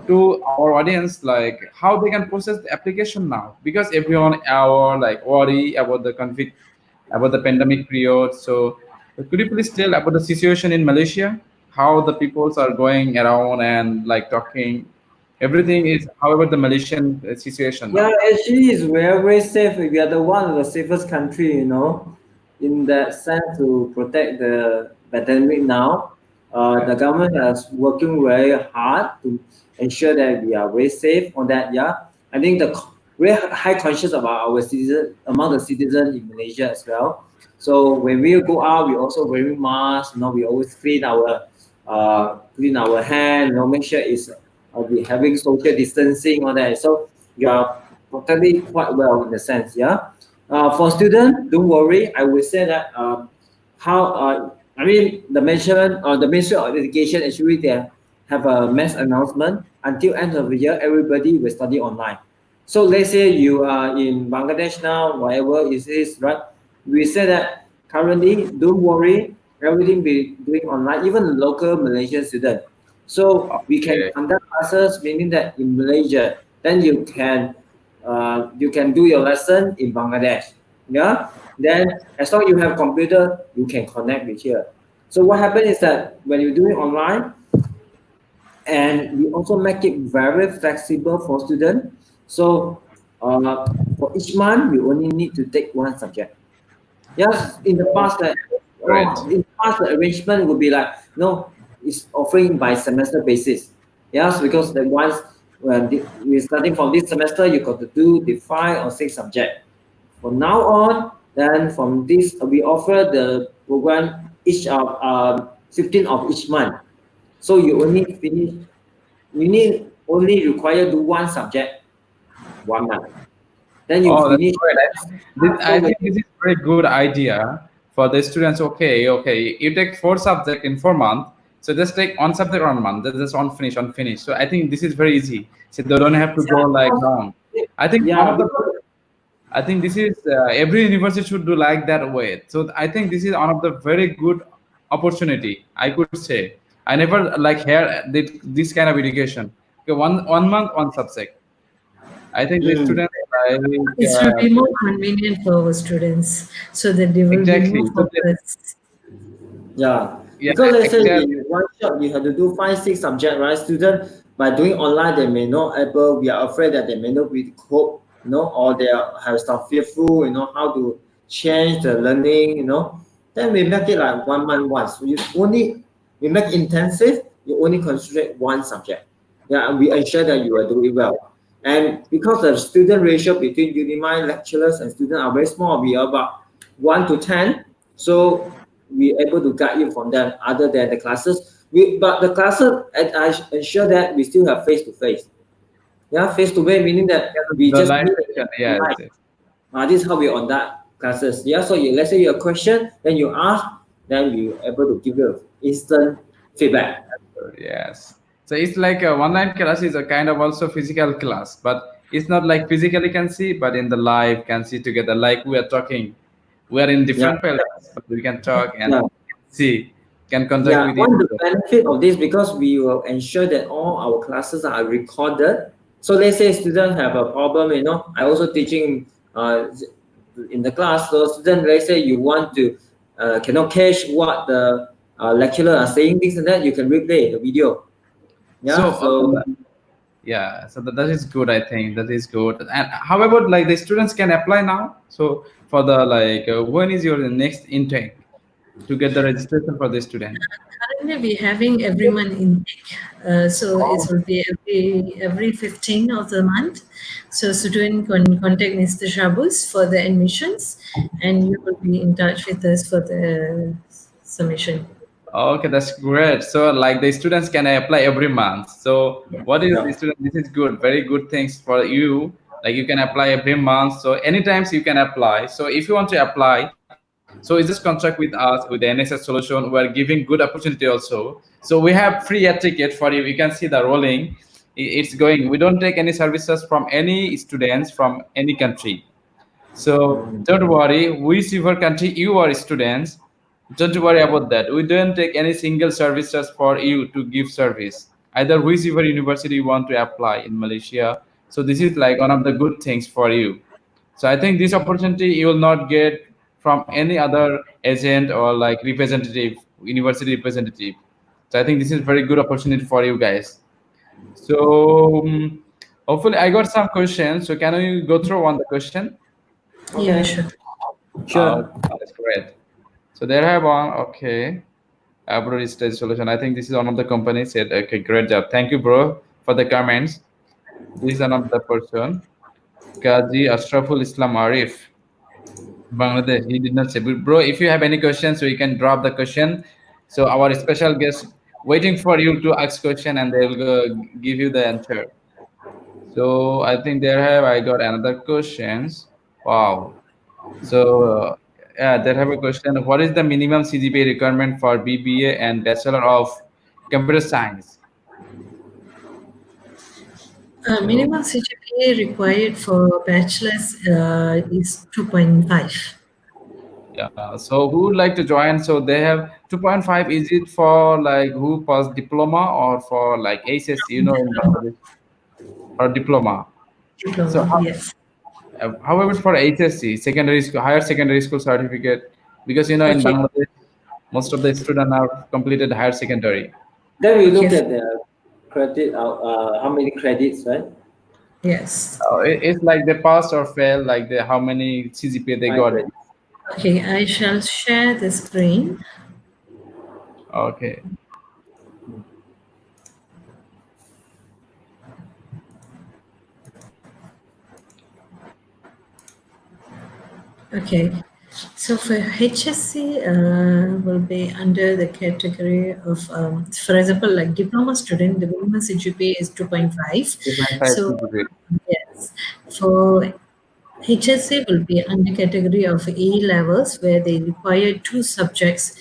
A: to our audience, like how they can process the application now? Because everyone our like worry about the conflict, about the pandemic period. So could you please tell about the situation in Malaysia? How the peoples are going around and like talking everything is however the Malaysian situation
B: Yeah,
A: now.
B: actually, it's very, very safe. We are the one of the safest country, in that sense to protect the pandemic now. The government is working very hard to ensure that we are very safe on that. Yeah, I think very high conscious about our citizen among the citizens in Malaysia as well. So when we go out, we also wearing masks. We always clean our hand. Make sure it's we having social distancing on that. So you are totally quite well in the sense, yeah. For students, don't worry. I will say that how I mean the Ministry of Education actually they have a mass announcement until end of the year. Everybody will study online. So let's say you are in Bangladesh now, whatever it is, right? We say that currently, don't worry, everything be doing online, even local Malaysian student. So we can
A: Okay.
B: conduct classes, meaning that in Malaysia, then you can do your lesson in Bangladesh. Yeah. Then as long you have computer, you can connect with here. So what happens is that when you do it online, and we also make it very flexible for students. So for each month, you only need to take one subject. Yes, in the past that
A: Great.
B: in the past the arrangement would be like it's offering by semester basis. Yes, because the once when we're starting from this semester, you got to do the 5 or 6 subject. From now on, then from this we offer the program each of 15 of each month. So you need only require do one subject 1 month. Then you
A: Oh, that's
B: finish.
A: great.
B: So
A: I
B: when
A: think this is very good idea for the students. Okay, okay. You take four subject in 4 months, so just take one subject on month. That's just on finish, on finish. So I think this is very easy. So they don't have to go like long. I think one
B: yeah,
A: of the
B: because
A: I think this is every university should do like that way. So I think this is one of the very good opportunity. I could say I never like hear this kind of education. Okay, one month one subject. I think the
B: mm,
A: students like
C: It will be more convenient for our students so that they will be more
A: exactly. So they,
C: focused.
B: yeah,
A: yeah,
B: because let's say
A: exactly.
B: in one shot you have to do 5 6 subject, right? Student by doing online they may not able. We are afraid that they may not be cope, or they have some fearful, how to change the learning, Then we make it like 1 month once. We make intensive. You only concentrate one subject. Yeah, and we ensure that you are doing well. And because the student ratio between Unimy lecturers and students are very small, we are about 1 to 10. So we able to guide you from them other than the classes. But the classes, I ensure that we still have face to face. Yeah, face to face meaning that
A: Yeah,
B: we
A: the
B: just
A: live
B: meet
A: session. Yes,
B: online.
A: yes.
B: This is how we on that classes. Yeah, so let's say you have a question, then you ask, then we able to give you instant feedback.
A: Yes. So it's like a online class is a kind of also physical class, but it's not like physically can see, but in the live can see together. Like we are talking, we are in
B: Yeah,
A: different places, but we can talk and
B: yeah.
A: see, can contact
B: Yeah,
A: with each
B: one the
A: other.
B: benefit of this because we will ensure that all our classes are recorded. So let's say students have a problem, I also teaching in the class. So student, let's say you want to cannot catch what the lecturer are saying, this and that, you can replay the video. Yeah,
A: So
B: so
A: yeah, so that is good. I think that is good. And how about like the students can apply now? So for the like, when is your next intake to get the registration for the student?
C: Currently, we're having every month intake. So it
A: Oh,
C: will be every 15 of the month. So student can contact Mr. Shabus for the admissions, and you will be in touch with us for the submission.
A: okay, that's great. So, like the students can apply every month. So,
C: Yeah.
A: what is the
B: yeah,
A: student? This is good, very good things for you. Like you can apply every month. So, anytime you can apply. So, if you want to apply, so you just contact with us with the NSS solution. We are giving good opportunity also. So, we have free air ticket for you. You can see the rolling. it's going. We don't take any services from any students from any country. So don't worry, whichever country you are students, don't worry about that. We don't take any single services for you to give service. Either whichever university you want to apply in Malaysia. So this is like one of the good things for you. So I think this opportunity you will not get from any other agent or like representative, university representative. So I think this is very good opportunity for you guys. So hopefully I got some questions. So can we go through on the question?
C: Yeah,
B: Okay,
C: sure.
A: Uh,
B: sure.
A: that's great. So there I have one. Okay. Abro Stage Solution. I think this is one of the companies said, okay, great job. Thank you, bro, for the comments. This is another person. Kazi Ashraful Islam Arif, Bangladesh. He did not say, but bro, if you have any questions, so you can drop the question. So our special guest waiting for you to ask question and they will go give you the answer. So I think there have I got another questions. Wow. So, yeah, there have a question. What is the minimum CGPA requirement for BBA and Bachelor of Computer Science? So,
C: Minimum CGPA required for bachelor's is 2.5.
A: yeah. So, who would like to join? So, they have 2.5. Is it for like who passed diploma or for like HSC, in Bangladesh, or diploma? So,
C: Diploma, yes.
A: how about for HSC, secondary school, higher secondary school certificate? Because, in
B: Okay.
A: Bangladesh, most of the students have completed higher secondary.
B: Then we
C: Okay,
B: look at the credit, how many credits, right?
C: yes.
A: It's like they passed or failed, like how many CGPA they
B: Five
A: got.
B: credits.
C: Okay, I shall share the screen.
A: Okay.
C: Okay, so for HSC will be under the category of, for example, like diploma student, the minimum CGPA is 2.5.
A: 2.5
C: So
A: CGPA.
C: yes, for HSC will be under category of A levels where they require two subjects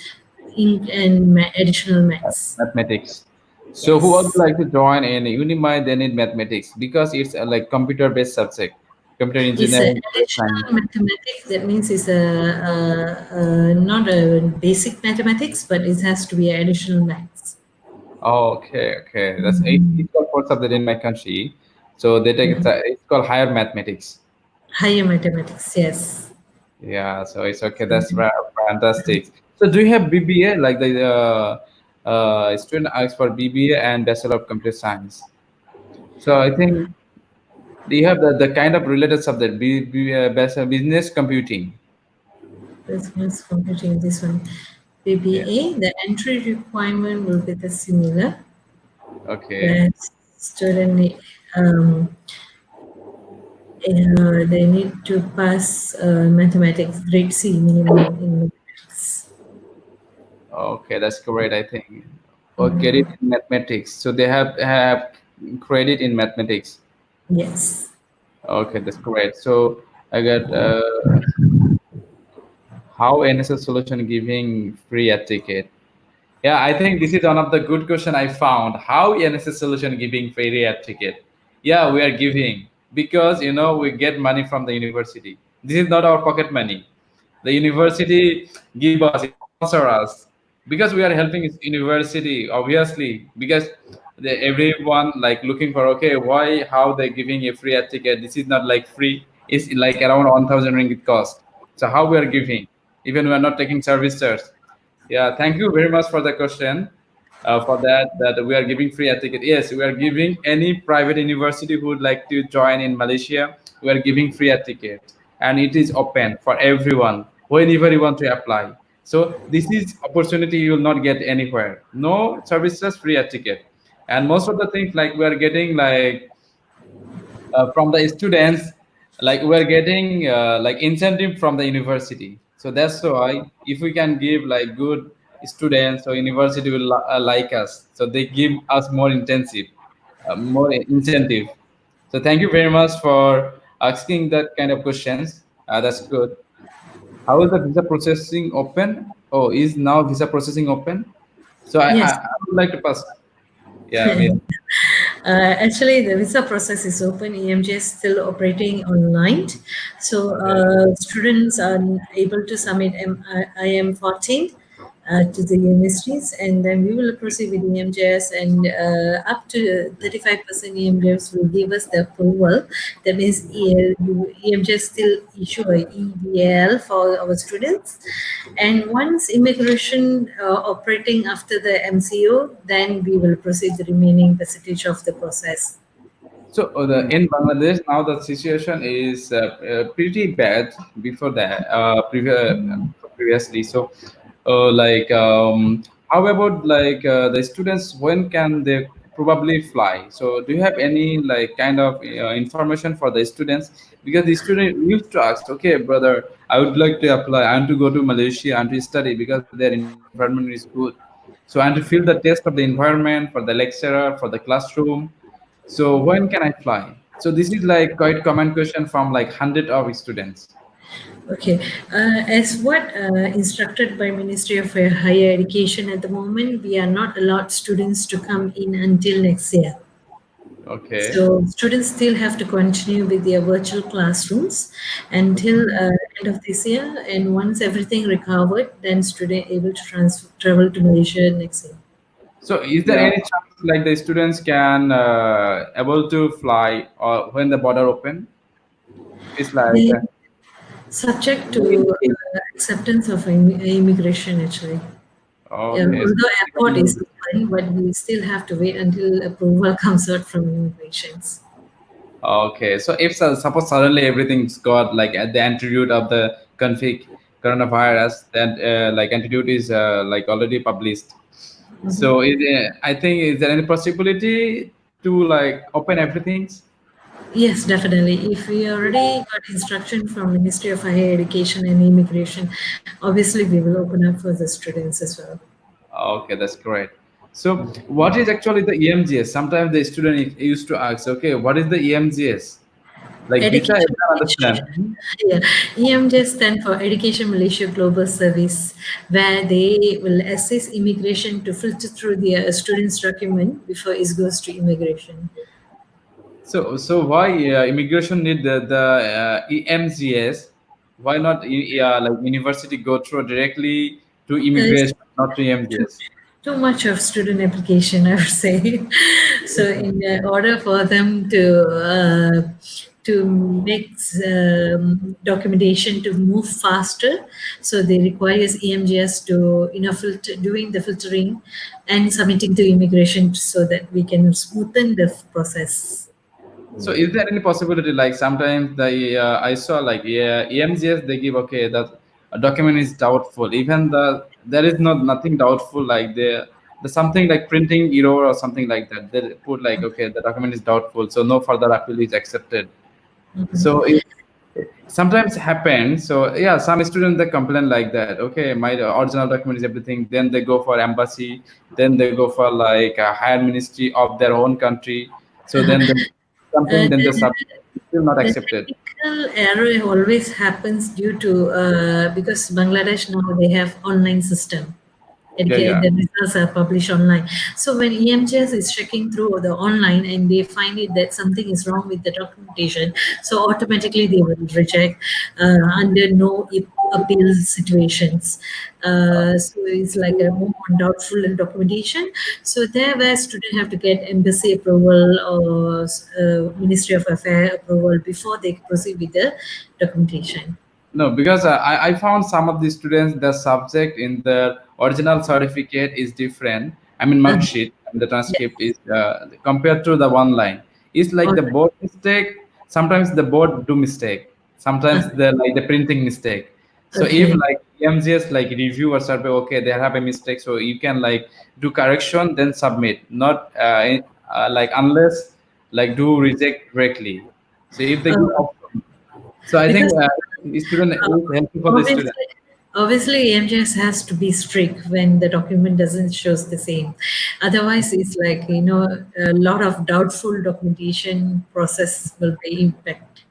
C: in and additional maths.
A: Mathematics. So who would
C: Yes.
A: like to join in Unimy? They need mathematics because it's a like computer-based subject, computer
C: It's a
A: engineering, computer
C: additional
A: science.
C: mathematics. That means it's not a basic mathematics, but it has to be additional maths.
A: Oh, okay, okay. That's it's called fourth subject in my country. So they take it's called higher mathematics.
C: Higher mathematics, yes.
A: Yeah, so it's okay. That's fantastic. So do you have BBA like the student asks for BBA and Bachelor of Computer Science? So I think do you have the kind of related subject, business computing?
C: Business computing, this one.
A: Yeah.
C: BBA, the entry requirement will be the similar,
A: Okay.
C: where student they need to pass mathematics, grade C minimum in mathematics.
A: Okay, that's great. I think. Or credit in mathematics. So they have credit in mathematics.
C: Yes.
A: Okay, that's great. So I got how NSS solution giving free air ticket. Yeah, I think this is one of the good question I found. How NSS solution giving free air ticket? Yeah, we are giving because we get money from the university. This is not our pocket money. The university give us, sponsor us because we are helping its university obviously because everyone like looking for okay why how they giving a free air ticket. This is not like free. It's like around 1,000 ringgit cost. So how we are giving even we are not taking service charge. Yeah, thank you very much for the question. For that we are giving free air ticket. Yes, we are giving any private university who would like to join in Malaysia. We are giving free air ticket, and it is open for everyone whenever you want to apply. So this is opportunity you will not get anywhere. No services, free air ticket, and most of the things like we are getting like from the students like we're getting like incentive from the university, so that's why if we can give like good students so university will like us, so they give us more intensive more incentive. So thank you very much for asking that kind of questions. That's good. How is the visa processing open? Oh, is now visa processing open? So I
C: Yes.
A: would like to pass. Yeah, yeah.
C: Actually, the visa process is open. EMJ is still operating online. So
A: Okay.
C: students are able to submit IM14 to the universities, and then we will proceed with EMJS, and up to 35% EMJS will give us the approval. That means EMJS still issue a EDL for our students. And once immigration operating after the MCO, then we will proceed the remaining percentage of the process.
A: So in Bangladesh now the situation is pretty bad before that previously. So how about the students, when can they probably fly? So do you have any like kind of information for the students? Because the student used to ask, okay, brother, I would like to apply. I want to go to Malaysia and to study because their environment is good. So I want to feel the taste of the environment, for the lecturer, for the classroom. So when can I fly? So this is like quite common question from like hundred of students.
C: Okay, as what instructed by Ministry of Higher Education at the moment, we are not allowed students to come in until next year.
A: Okay.
C: So students still have to continue with their virtual classrooms until end of this year. And once everything recovered, then student able to travel to Malaysia next year.
A: So is there
B: Yeah.
A: any chance like the students can able to fly or when the border open? It's like
C: They subject to acceptance of immigration actually. Yeah,
A: okay.
C: although airport
B: Mm.
C: is open, but we still have to wait until approval comes out from immigrations.
A: Okay, so if suppose suddenly everything's got like at the antidote of the config coronavirus, then like antidote is like already published. So I think is there any possibility to like open everything?
C: Yes, definitely. If we already got instruction from Ministry of Higher Education and Immigration, obviously we will open up for the students as well.
A: Okay, that's great. So what is actually the EMGS? Sometimes the student used to ask, okay, what is the EMGS? Like visa, I
C: Education
A: can
C: Malaysia.
A: understand.
C: Yeah, EMJ stand for Education Malaysia Global Service, where they will assist immigration to filter through their students' document before it goes to immigration.
A: So why immigration need the EMGS? Why not like university go through directly to
C: It's
A: immigration, not to
C: too,
A: EMGS?
C: too much of student application, I would say. So, in order for them to make documentation to move faster, so they requires EMGS to doing the filtering and submitting to immigration so that we can smoothen the process.
A: So is there any possibility like sometimes the I saw like yeah EMGS they give okay that a document is doubtful, even there is not nothing doubtful like the something like printing error or something like that, they put like okay the document is doubtful, so no further appeal is accepted. So it sometimes happens. So yeah, some students they complain like that, okay my original document is everything, then they go for embassy, then they go for like a higher ministry of their own country, so then the something then the
C: The,
A: sub still not
C: the
A: accepted.
C: technical error always happens due to because Bangladesh now they have online system.
A: Yeah, yeah.
C: The results are published online. So when EMJS is checking through the online and they find it that something is wrong with the documentation, so automatically they will reject under no appeal situations. So it's like a more doubtful documentation. So there where students have to get embassy approval or Ministry of Affairs approval before they proceed with the documentation.
A: No, because I found some of the students, the subject in the original certificate is different. I mean, mark
C: Uh,
A: sheet and the transcript
C: yes.
A: is compared to the one line. It's like
C: All
A: the board mistake. Sometimes the board do mistake. Sometimes
C: right.
A: the like the printing mistake. So if
C: Okay.
A: like MGS like review or survey, okay, they have a mistake, so you can like do correction then submit. Not like unless like do reject directly. So if they give
C: Uh,
A: option, so I think
C: because
A: student
C: Uh,
A: is helpful for the student.
C: obviously, EMJS has to be strict when the document doesn't shows the same. Otherwise, it's like a lot of doubtful documentation process will be impact.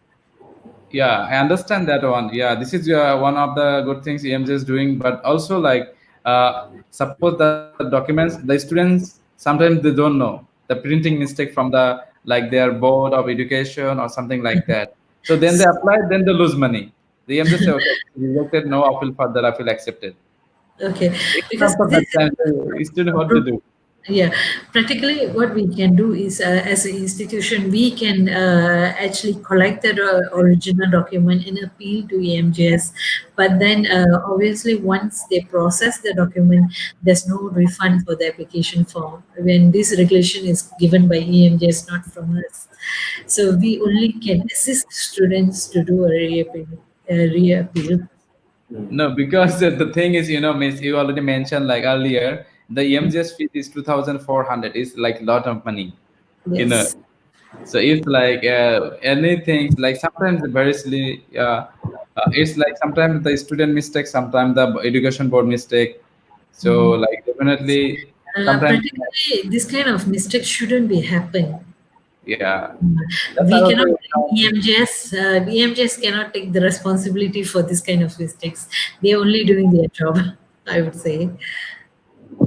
A: Yeah, I understand that one. Yeah, this is one of the good things EMJ is doing. But also like suppose the documents the students sometimes they don't know the the printing mistake from the like their board of education or something like that. So then they apply, then they lose money. The EM just say, okay, rejected, no appeal further, appeal accepted.
C: Okay,
A: In
C: because
A: terms of
C: this
A: that time, the student what to do?
C: yeah, practically what we can do is, as an institution, we can actually collect the original document and appeal to EMJS. But then, obviously, once they process the document, there's no refund for the application form. When this regulation is given by EMJS, not from us. So we only can assist students to do a reappeal. Reappeal.
A: No, because the thing is, Miss, you already mentioned like earlier, the EMGS fee is 2,400. It's like a lot of money, you know.
C: Yes.
A: So it's like anything, like sometimes very silly. It's like sometimes the student mistake, sometimes the education board mistake. So like definitely sometimes,
C: Practically, this kind of mistake shouldn't be happen.
A: yeah. That's
C: We
A: also,
C: cannot blame EMJS. EMJS cannot take the responsibility for this kind of mistakes. They're only doing their job, I would say.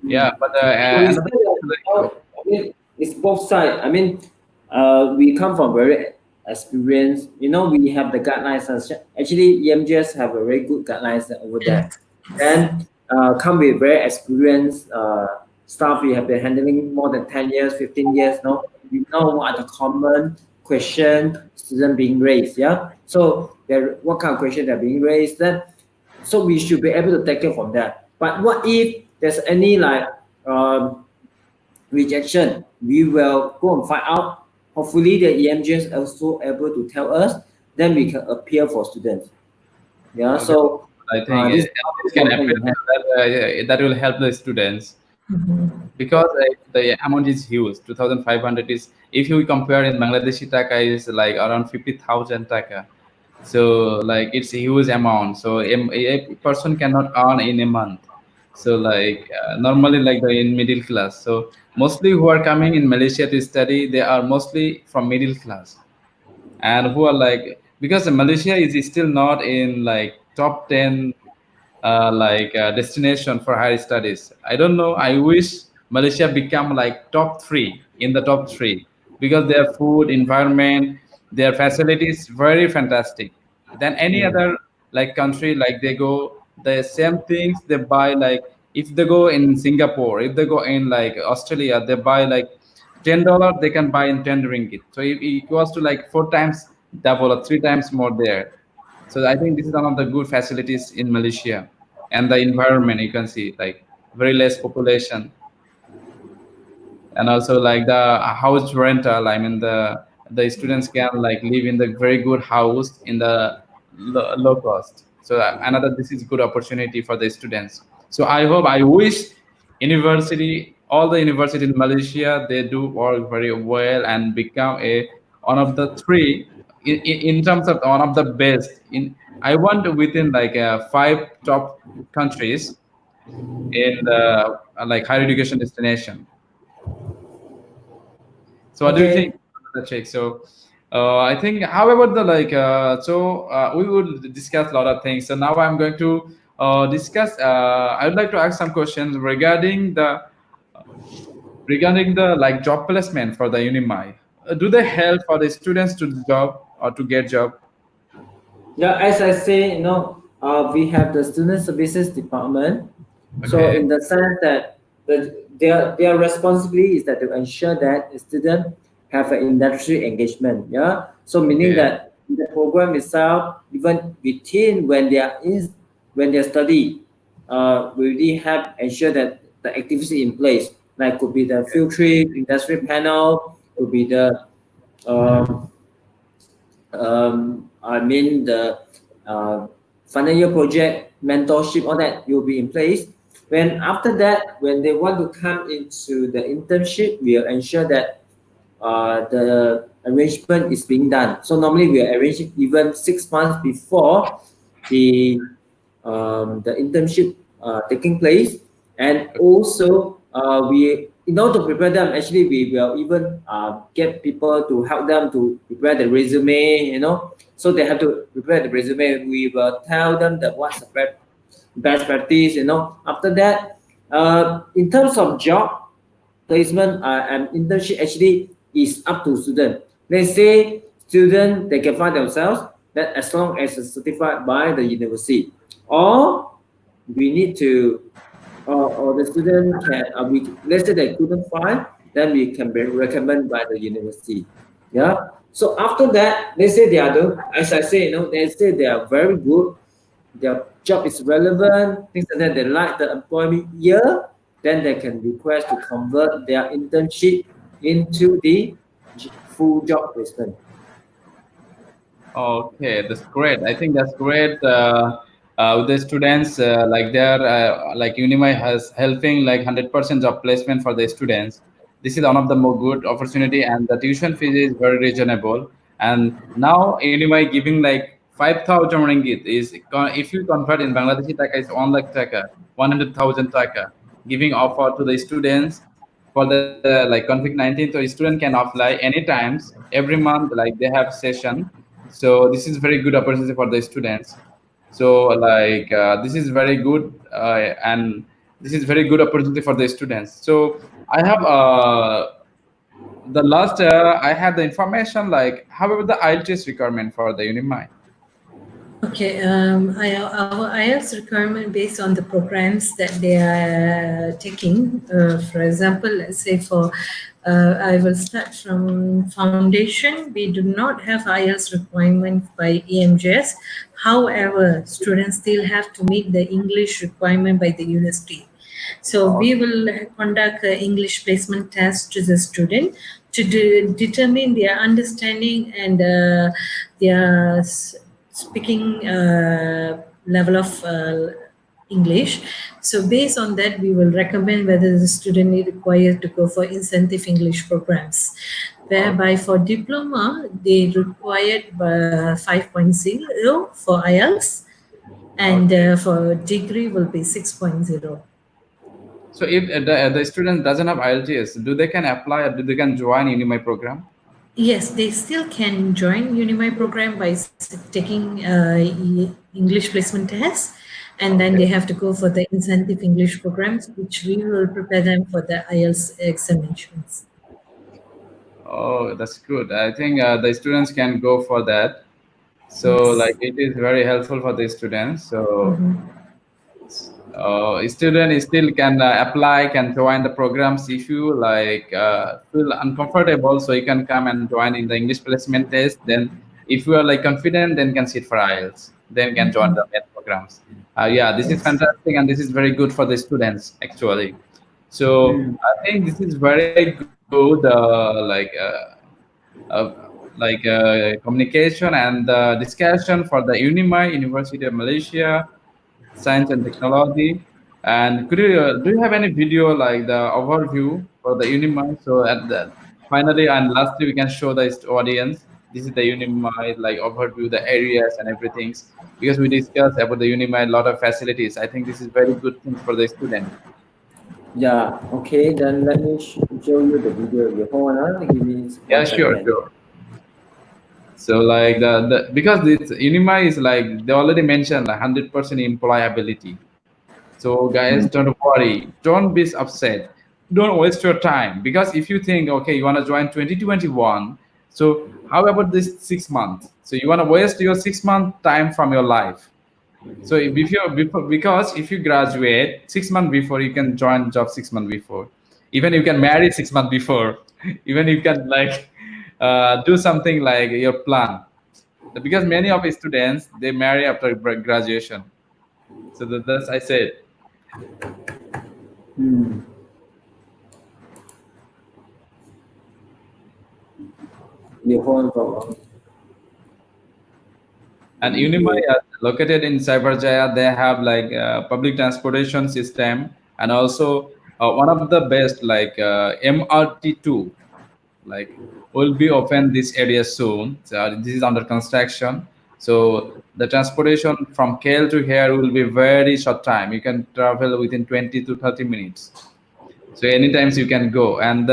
A: yeah. But
B: So we say
A: another,
B: that, I mean, it's both sides. I mean, we come from very experienced. We have the guidelines. Actually, EMGS have a very good guidelines over there.
C: Yes.
B: Then come with very experienced staff. We have been handling more than 10 years, 15 years. No, we know what are the common question student being raised. Yeah. So there, what kind of question they're being raised? Then so we should be able to take it from that. But what if there's any like um, rejection? We will go and find out. Hopefully, the EMGS also able to tell us. Then we can appeal for students. Yeah.
A: okay,
B: So
A: I think
B: this is
A: this can
B: important.
A: happen. That will help the students.
C: Mhm.
A: Because the amount is huge. 2,500 is, if you compare in Bangladeshi taka, is like around 50,000 taka. So like it's a huge amount. So a person cannot earn in a month. So like normally like the in middle class. So mostly who are coming in Malaysia to study, they are mostly from middle class, and who are like, because Malaysia is still not in like top 10 destination for higher studies. I don't know. I wish Malaysia become like top three, in the top three, because their food, environment, their facilities very fantastic. Than any
B: Mm.
A: other like country, like they go the same things they buy, like if they go in Singapore, if they go in like Australia, they buy like $10 they can buy in 10 ringgit. So it equals to like four times double or three times more there. So I think this is one of the good facilities in Malaysia, and the environment you can see like very less population, and also like the house rental. I mean the students can like live in the very good house in the low cost. So another, this is good opportunity for the students. So I wish university, all the university in Malaysia, they do work very well and become a one of the three in terms of one of the best in. I want within like five top countries in the like higher education destination. So what do you
B: Okay.
A: think, the check? So I think, however, the like we will discuss a lot of things. So now I'm going to discuss. I would like to ask some questions regarding the like job placement for the Unimi. Do they help for the students to job or to get job?
B: Yeah, as I say, we have the student services department. So
A: Okay.
B: in the sense that their responsibility is that to ensure that the student have an industry engagement. Yeah. So meaning
A: Okay.
B: that the program itself, even within when they study, we really have ensure that the activity in place, like could be the field trip, industry panel, could be the um, I mean the uh, final year project, mentorship, all that will be in place. When after that, when they want to come into the internship, we'll ensure that the arrangement is being done. So normally we arrange it even 6 months before the the internship taking place, and also we in order to prepare them, actually we will even get people to help them to prepare the resume, so they have to prepare the resume. We will tell them that what's the best practice. After that, in terms of job, placement and internship actually is up to student. Let's say student they can find themselves that as long as it's certified by the university, or we need to or the student can let's say they couldn't find, then we can be recommended by the university. Yeah. So after that, let's say they are as I say, they say they are very good, their job is relevant, things like that, they like the employment year, then they can request to convert their internship into the full job placement.
A: Okay, that's great. I think that's great. With the students, like they're like Unimy has helping like 100% job placement for the students. This is one of the more good opportunity, and the tuition fee is very reasonable. And now Unimy giving like 5,000 ringgit is if you convert in Bangladeshi taka is 1 lakh taka, 100,000 taka, giving offer to the students for the like conflict 19. So student can apply anytime, every month, like they have session. So this is very good opportunity for the students. So like this is very good, and this is very good opportunity for the students. So I have the last I had the information like how about the IELTS requirement for the Unimi?
C: Okay, our IELTS requirement based on the programs that they are taking. For example, let's say I will start from foundation. We do not have IELTS requirement by EMJS. However, students still have to meet the English requirement by the university. So we will conduct an English placement test to the student to determine their understanding and their speaking level of English. So based on that, we will recommend whether the student is required to go for incentive English programs, whereby for diploma, they required 5.0 for IELTS, and for degree will be 6.0.
A: So if the student doesn't have IELTS, do they can apply or do they can join Unimi program?
C: Yes, they still can join Unimy program by taking English placement tests, and then they have to go for the incentive English programs, which we will prepare them for the IELTS examinations.
A: Oh, that's good. I think the students can go for that. So like
C: Yes.
A: it is very helpful for the students. So
C: Mhm.
A: student still can apply, can join the programs if you like feel uncomfortable. So you can come and join in the English placement test. Then if you are like confident, then can sit for IELTS. Then can join the main programs. Yeah, this is
C: Yes.
A: fantastic and this is very good for the students actually. So
B: Mm.
A: I think this is very good. Uh, Communication and discussion for the Unimi University of Malaysia Science and Technology. And could you do you have any video like the overview for the Unimi? So at the finally and lastly, we can show the audience. This is the Unimi like overview, the areas and everything. Because we discussed about the Unimi a lot of facilities. I think this is very good thing for the student.
B: Yeah, okay, then let me show you the video. You hold on, give me
A: Yeah,
B: one
A: sure,
B: second.
A: sure. So like the because this Unimi is like they already mentioned like 100% employability. So guys,
B: Mm.
A: don't worry, don't be upset, don't waste your time because if you think okay, you want to join 2021, so how about this 6 months? So you want to waste your 6 month time from your life. So if you before, because if you graduate 6 months before, you can join job 6 months before. Even you can marry 6 months before. Even you can like do something like your plan. Because many of students they marry after graduation. So that's I said.
B: Mm. You hold on for a while.
A: And Unimai
B: Video.
A: are located in Cyberjaya. They have like public transportation system, and also one of the best like MRT2 like will be open this area soon. So this is under construction. So the transportation from KL to here will be very short time. You can travel within 20 to 30 minutes. So anytime you can go, and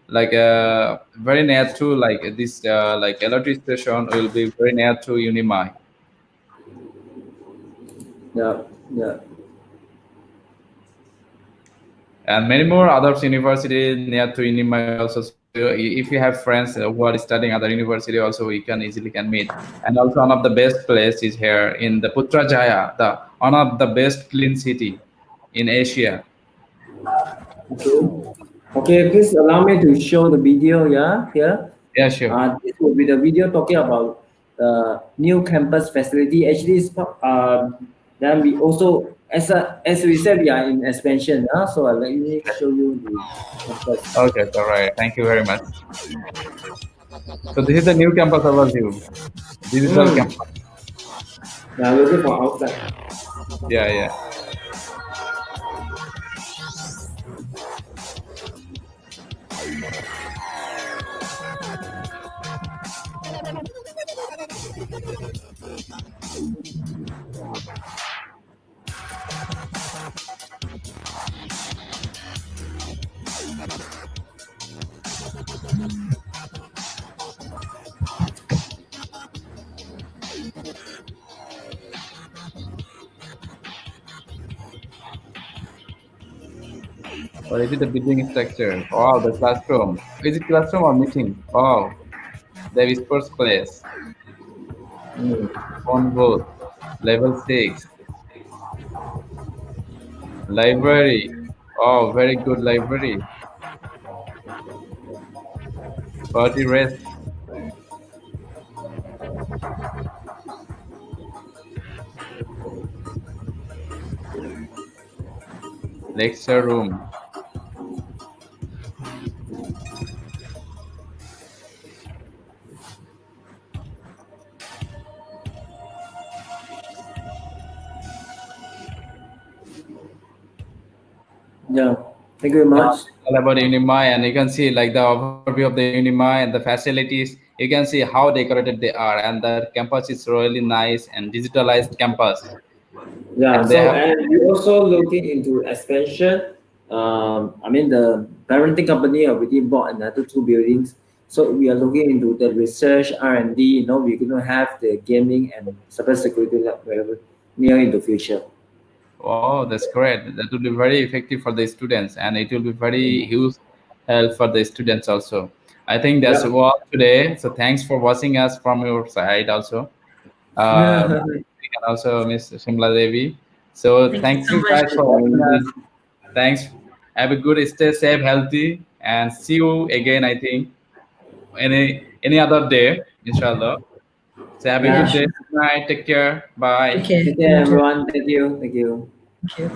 A: like very near to like this like LRT station will be very near to Unimai.
B: Yeah, yeah.
A: and many more other universities near to Unimy also. So if you have friends who are studying other university, also we can easily can meet. And also one of the best place is here in the Putrajaya, the one of the best clean city in Asia.
B: Okay. Okay, please allow me to show the video, yeah, here.
A: Yeah, sure.
B: This will be the video talking about the new campus facility. Actually, then we also, as we said, we are in expansion. So let me show you the campus.
A: Okay, all right. Thank you very much. So this is the new campus overview, digital
B: Mm.
A: campus.
B: Now looking for outside.
A: Yeah, yeah. Or is it the building structure? Wow, the classroom. Is it classroom or meeting? Wow, the sports place. Phone booth. Level 6. Library. Oh, very good library. Party rest. Lecture room.
B: Yeah, thank you very
A: Yeah,
B: much.
A: all about Unimy, and you can see like the overview of the Unimy and the facilities. You can see how decorated they are, and the campus is really nice and digitalized campus.
B: Yeah,
A: And they
B: so
A: have
B: and we also looking into expansion. I mean the parenting company already bought another two buildings. So we are looking into the research R&D. We're going to have the gaming and cybersecurity lab wherever near in the future.
A: oh, that's great. That will be very effective for the students, and it will be very huge help for the students also. I think that's
B: Yep.
A: all today. So thanks for watching us from your side also. And also Miss Shimla Devi. So
C: Thank you
A: thank
C: so
A: you
C: much.
A: guys for watching us. Thanks. Have a good stay safe, healthy, and see you again. I think any other day, inshallah. So have a
C: Yeah,
B: Yeah.
A: good day.
C: sure.
A: Good night. Take care. Bye.
C: Okay.
B: Take care,
C: You too.
B: everyone. Thank you. Thank you.
C: Thank you.